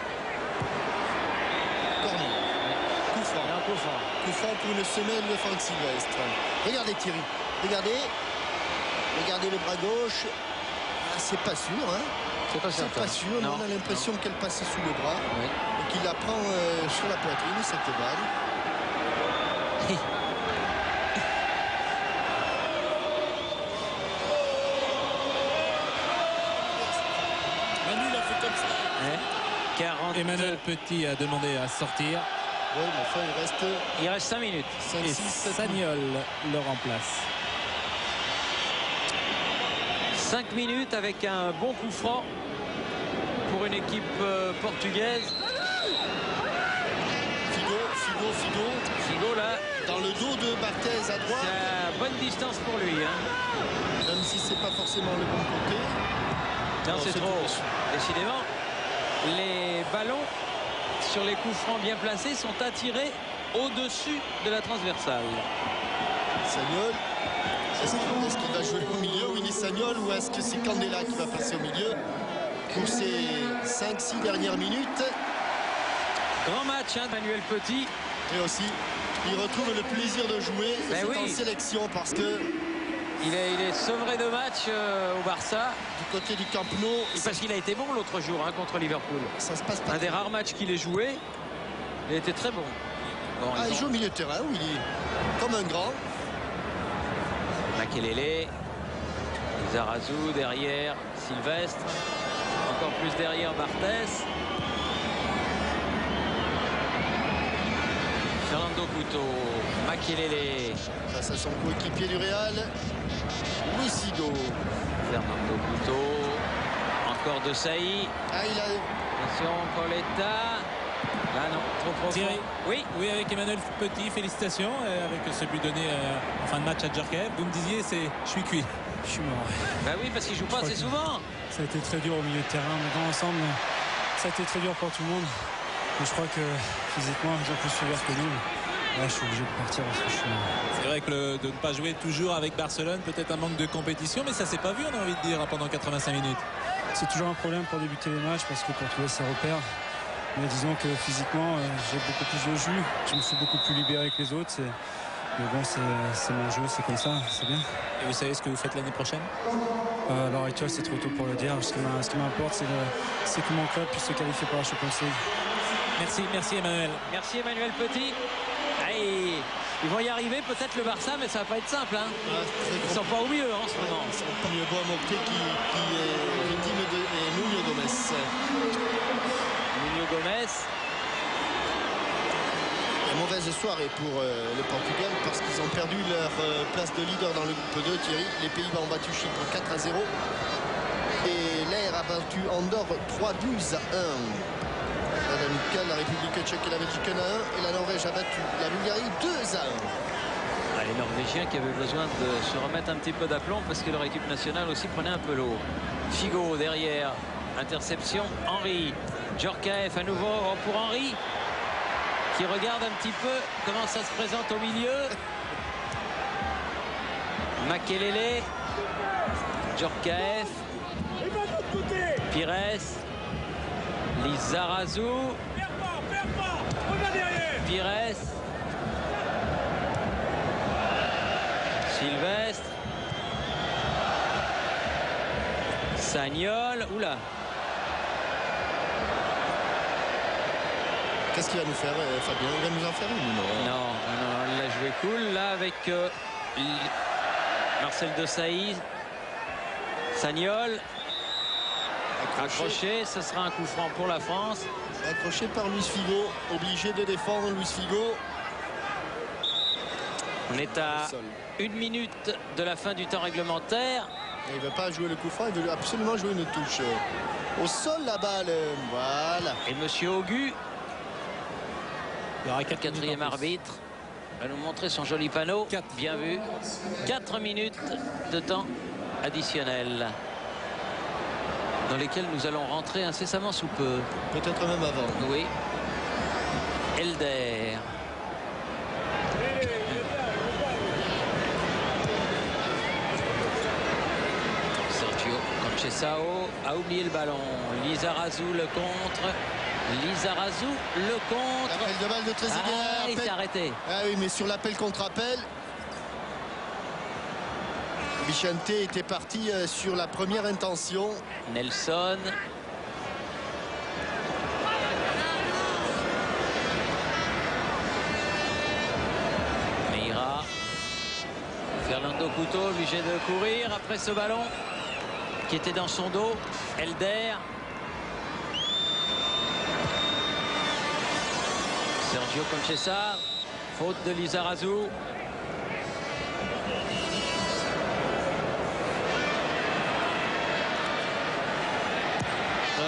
Coup franc pour une semaine de Franck Sylvestre. Regardez Thierry. Regardez le bras gauche. Ah, c'est pas sûr. Hein. C'est pas sûr. Non, on a l'impression qu'elle passe sous le bras. Oui. Et qu'il la prend sur la poitrine, cette balle. Manu l'a fait comme ça. Ouais. 40. Emmanuel Petit a demandé à sortir. Oui, mais enfin, il reste 5 minutes. 5, Et 6, 7 Sagnol le remplace. 5 minutes avec un bon coup franc pour une équipe portugaise. Figo là, dans le dos de Barthez à droite. C'est à bonne distance pour lui. Hein. Même si c'est pas forcément le bon côté. Non, c'est trop. Décidément, les ballons sur les coups francs bien placés sont attirés au-dessus de la transversale. Sagnol. Est-ce qu'il va jouer au milieu, Willy Sagnol, ou est-ce que c'est Candela qui va passer au milieu pour ces 5-6 dernières minutes? Grand match, hein, Manuel Petit. Et aussi, il retrouve le plaisir de jouer en sélection parce que il est sevré de match au Barça. Du côté du Camp Nou. Parce qu'il a été bon l'autre jour hein, contre Liverpool. Ça se passe pas. Un des rares matchs qu'il ait joué. Il a été très bon. Il joue au milieu de terrain, Willy. Comme un grand. Makelele. Zarazou derrière. Sylvestre. Encore plus derrière Barthez. Fernando Couto. Makelele. Face à son coéquipier du Real. Lucido. Fernando Couto. Encore Desailly. Attention, Pauletta. Là non, trop profond. Thierry. Oui, avec Emmanuel Petit, félicitations. Avec ce but donné en fin de match à Djorkaeff. Vous me disiez, je suis cuit. Je suis mort. Bah oui, parce qu'il joue pas assez souvent. Ça a été très dur au milieu de terrain. Mais dans l'ensemble, ça a été très dur pour tout le monde. Mais je crois que physiquement, ils ont plus suivi que nous. je suis obligé de partir parce que je suis... C'est vrai que de ne pas jouer toujours avec Barcelone, peut-être un manque de compétition, mais ça s'est pas vu, on a envie de dire, pendant 85 minutes. C'est toujours un problème pour débuter les matchs parce que pour trouver ses repères. Mais disons que physiquement, j'ai beaucoup plus de jus. Je me suis beaucoup plus libéré que les autres. Mais bon, c'est mon jeu, c'est comme ça, c'est bien. Et vous savez ce que vous faites l'année prochaine? À l'heure actuelle, c'est trop tôt pour le dire. Ce qui m'importe, c'est que mon club puisse se qualifier pour la Champions League. Merci Emmanuel. Merci Emmanuel Petit. Allez, ils vont y arriver, peut-être le Barça, mais ça va pas être simple. Hein. Ils sont pas au mieux en ce moment. C'est le premier Boa Morte qui est victime de Nuno Gomes. Nuno Gomes. Une mauvaise soirée pour le Portugal parce qu'ils ont perdu leur place de leader dans le groupe 2, Thierry. Les Pays-Bas ont battu Chypre 4-0 et l'Air a battu Andorre 3-12-1. La République tchèque et la Belgique 1-1 et la Norvège a battu la Bulgarie 2-1. Les Norvégiens qui avaient besoin de se remettre un petit peu d'aplomb parce que leur équipe nationale aussi prenait un peu l'eau. Figo derrière, interception, Henry. Djorkaeff à nouveau pour Henry qui regarde un petit peu comment ça se présente au milieu. Makelele, Djorkaeff, Pires, Lizarazu, Pires, Sylvestre, Sagnol, oula. Qu'est-ce qu'il va nous faire, Fabien? Il va nous en faire une, non? Non, il a joué cool là avec Marcel Desailly, Sagnol. Accroché, ce sera un coup franc pour la France. Accroché par Luis Figo, obligé de défendre Luis Figo. On est à 1 minute de la fin du temps réglementaire. Et il ne veut pas jouer le coup franc, il veut absolument jouer une touche. Au sol la balle, voilà. Et monsieur Augu, le quatrième arbitre, va nous montrer son joli panneau. Bien vu. 4 minutes de temps additionnel dans lesquels nous allons rentrer incessamment sous peu. Peut-être même avant. Oui. Elder. Sergio Conceição a oublié le ballon. Lizarazu le contre. Lizarazu le contre. Appel de balle de Trezeguet. Ah, il s'est arrêté. Ah oui, mais sur l'appel contre appel, Vicente était parti sur la première intention. Nelson. Meira. Fernando Couto obligé de courir après ce ballon qui était dans son dos. Elder. Sergio Conceição. Faute de Lizarazu.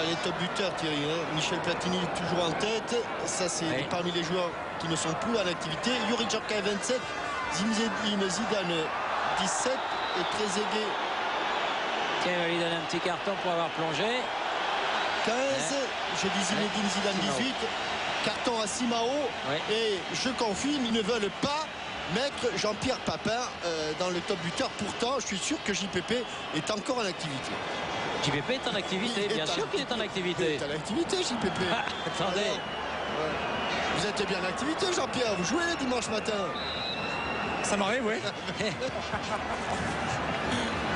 Les top buteurs, Thierry, hein. Michel Platini toujours en tête. Ça, c'est parmi les joueurs qui ne sont plus en activité. Youri Djorkaeff 27, Zinedine Zidane 17 et Trezeguet. Tiens, il va lui donner un petit carton pour avoir plongé. 15, je dis Zinedine Zidane 18. Carton à Simao. Et je confirme, ils ne veulent pas mettre Jean-Pierre Papin dans le top buteur. Pourtant, je suis sûr que JPP est encore en activité. JPP est en activité, bien sûr qu'il est en activité. Il est en activité, JPP. Ah, attendez. Ouais. Vous êtes bien en activité, Jean-Pierre. Vous jouez dimanche matin. Ça m'arrive, oui.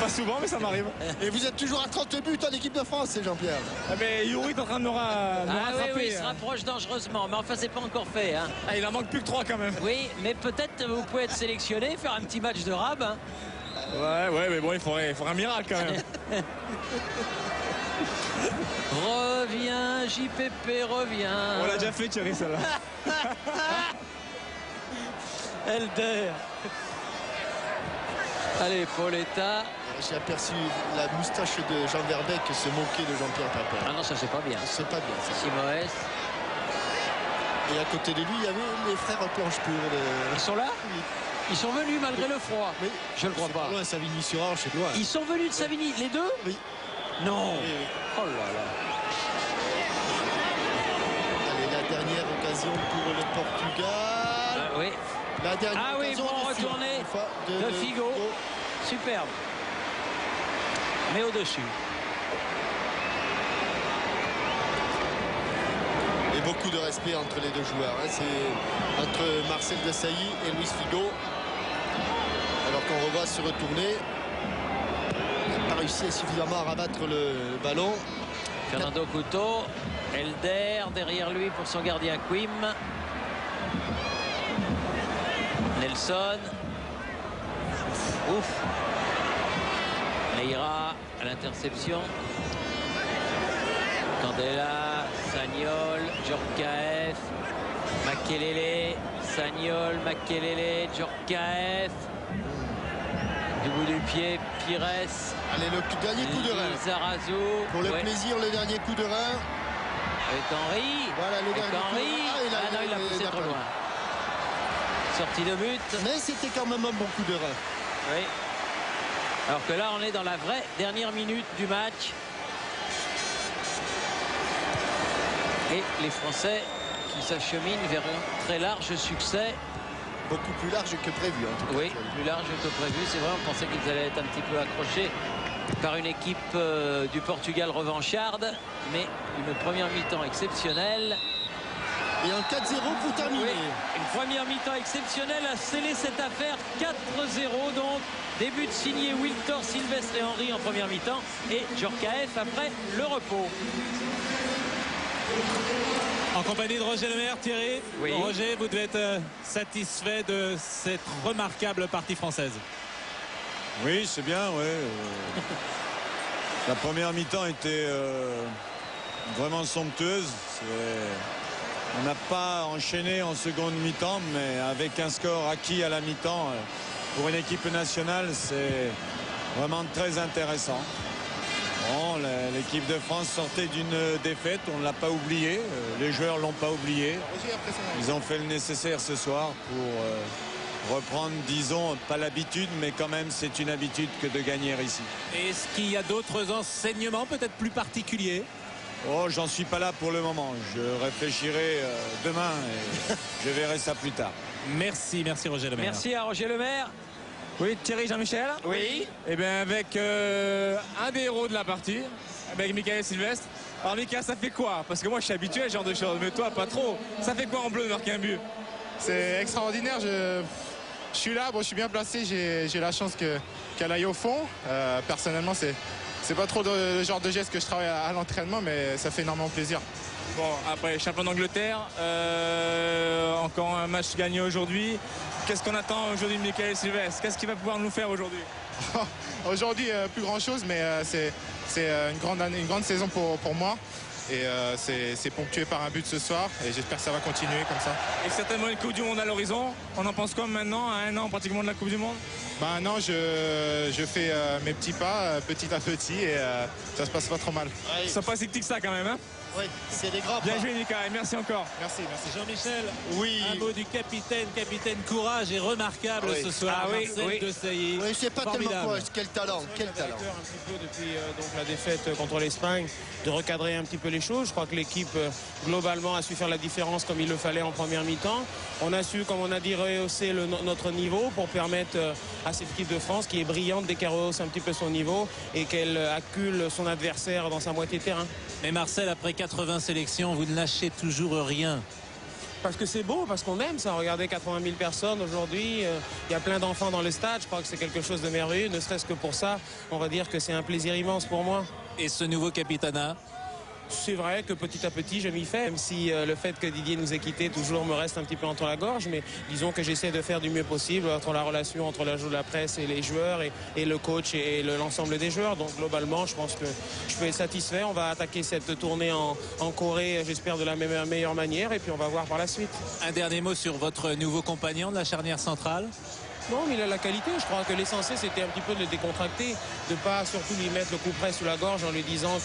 Pas souvent, mais ça m'arrive. Et vous êtes toujours à 30 buts en équipe de France, Jean-Pierre. Ah, mais Youri est en train de me rattraper. Oui, il se rapproche dangereusement, mais enfin, c'est pas encore fait. Hein. Ah, il en manque plus que 3 quand même. Oui, mais peut-être vous pouvez être sélectionné, faire un petit match de rab. Hein. Ouais, mais bon, il faudrait un miracle quand même. Reviens, JPP, reviens. On l'a déjà fait, Thierry, celle-là. Elder. Allez, Pauletta. J'ai aperçu la moustache de Jean Verbeek se moquer de Jean-Pierre Papin. Ah non, ça c'est pas bien. C'est pas bien, ça. Simoes. Et à côté de lui, il y avait les frères Planche-Pur. Ils sont là? Oui. Ils sont venus malgré le froid. Mais je ne crois pas. Loin, Savigny-sur-Orge, c'est loin. Ils sont venus de Savigny, les deux? Oui. Non. Oui. Oh là là. Allez, la dernière occasion pour le Portugal. Oui. La dernière Ah oui, occasion bon au-dessus, retourné une fois, de Figo. Superbe. Mais au-dessus. Et beaucoup de respect entre les deux joueurs. Hein. C'est entre Marcel Desailly et Luis Figo. Alors qu'on revoit se retourner. Il n'a pas réussi suffisamment à rabattre le ballon. Fernando Couto. Elder derrière lui pour son gardien Quim. Nelson. Ouf. Leira à l'interception. Candela, Sagnol, Djorkaeff, Makelele, Sagnol, Makelele, Djorkaeff. Du bout du pied, Pires. Allez, le dernier coup de rein. Zarazo. Pour le plaisir, le dernier coup de rein. Avec Henry. Voilà le dernier coup de Henry. rein. Il a poussé trop loin. Sortie de but. Mais c'était quand même un bon coup de rein. Oui. Alors que là, on est dans la vraie dernière minute du match. Et les Français qui s'acheminent vers un très large succès. Beaucoup plus large que prévu. En tout cas. Oui, plus large que prévu. C'est vrai, on pensait qu'ils allaient être un petit peu accrochés par une équipe du Portugal revancharde. Mais une première mi-temps exceptionnelle. Et un 4-0 pour terminer. Oui, une première mi-temps exceptionnelle a scellé cette affaire. 4-0 donc. Début de signé Wiltor, Sylvestre et Henry en première mi-temps. Et Djorkaeff après le repos. En compagnie de Roger Lemaire, Thierry. Oui. Roger, vous devez être satisfait de cette remarquable partie française. Oui, c'est bien, ouais. La première mi-temps était vraiment somptueuse. On n'a pas enchaîné en seconde mi-temps, mais avec un score acquis à la mi-temps, pour une équipe nationale, c'est vraiment très intéressant. Bon, l'équipe de France sortait d'une défaite, on ne l'a pas oublié, les joueurs ne l'ont pas oublié. Ils ont fait le nécessaire ce soir pour reprendre, disons, pas l'habitude, mais quand même c'est une habitude que de gagner ici. Est-ce qu'il y a d'autres enseignements peut-être plus particuliers? Oh, j'en suis pas là pour le moment, je réfléchirai demain et je verrai ça plus tard. Merci Roger Lemaire. Merci à Roger Lemaire. Oui, Thierry, Jean-Michel. Oui. Et bien avec un des héros de la partie, avec Michael Sylvestre. Alors Michael, ça fait quoi? Parce que moi je suis habitué à ce genre de choses, mais toi pas trop. Ça fait quoi en bleu de marquer un but? C'est extraordinaire. Je suis là, bon, je suis bien placé. J'ai la chance qu'elle aille au fond. Personnellement, c'est pas trop le genre de geste que je travaille à l'entraînement, mais ça fait énormément plaisir. Bon, après champion d'Angleterre, encore un match gagné aujourd'hui. Qu'est-ce qu'on attend aujourd'hui de Michael Sylvestre? Qu'est-ce qu'il va pouvoir nous faire aujourd'hui? Aujourd'hui, plus grand chose, mais c'est une grande saison pour moi. Et c'est ponctué par un but ce soir. Et j'espère que ça va continuer comme ça. Et certainement une Coupe du Monde à l'horizon. On en pense quoi maintenant, à un an pratiquement de la Coupe du Monde? Non, je fais mes petits pas petit à petit et ça se passe pas trop mal. Ils sont pas si petits que ça quand même, hein? Oui, c'est des grands Bien pas. joué Nicolas, merci encore. Merci. Jean-Michel, Oui. un mot du capitaine courage et remarquable Oui. ce soir. Ah oui, Marcel oui. Desailly. Oui, je sais pas Formidable. tellement quoi. Quel talent. Un petit peu depuis donc la défaite contre l'Espagne, de recadrer un petit peu les choses. Je crois que l'équipe globalement a su faire la différence comme il le fallait en première mi-temps. On a su, comme on a dit, rehausser notre niveau pour permettre à cette équipe de France qui est brillante dès qu'elle rehausse un petit peu son niveau et qu'elle accule son adversaire dans sa moitié de terrain. Mais Marcel, après 80 sélections, vous ne lâchez toujours rien. Parce que c'est beau, parce qu'on aime ça. Regardez 80 000 personnes aujourd'hui. Il y a plein d'enfants dans le stade. Je crois que c'est quelque chose de merveilleux. Ne serait-ce que pour ça, on va dire que c'est un plaisir immense pour moi. Et ce nouveau capitanat? C'est vrai que petit à petit je m'y fais, même si le fait que Didier nous ait quittés toujours me reste un petit peu entre la gorge, mais disons que j'essaie de faire du mieux possible entre la relation entre la presse et les joueurs et le coach et l'ensemble des joueurs. Donc globalement je pense que je peux être satisfait. On va attaquer cette tournée en Corée, j'espère de la meilleure manière, et puis on va voir par la suite. Un dernier mot sur votre nouveau compagnon de la charnière centrale? Non, mais il a la qualité. Je crois que l'essentiel, c'était un petit peu de le décontracter, de ne pas surtout lui mettre le coup près sous la gorge en lui disant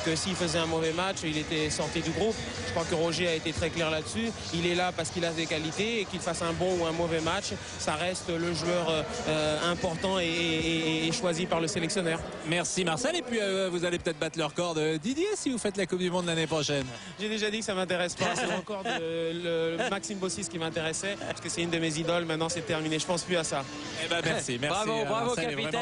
que s'il faisait un mauvais match, il était sorti du groupe. Je crois que Roger a été très clair là-dessus. Il est là parce qu'il a des qualités et qu'il fasse un bon ou un mauvais match, ça reste le joueur important et choisi par le sélectionneur. Merci Marcel. Et puis vous allez peut-être battre le record de Didier si vous faites la Coupe du Monde l'année prochaine. J'ai déjà dit que ça m'intéresse pas. C'est encore le Maxime Bossis qui m'intéressait parce que c'est une de mes idoles. Maintenant c'est terminé. Je pense plus à ça. Eh ben merci. Bravo, Marcel, capitaine.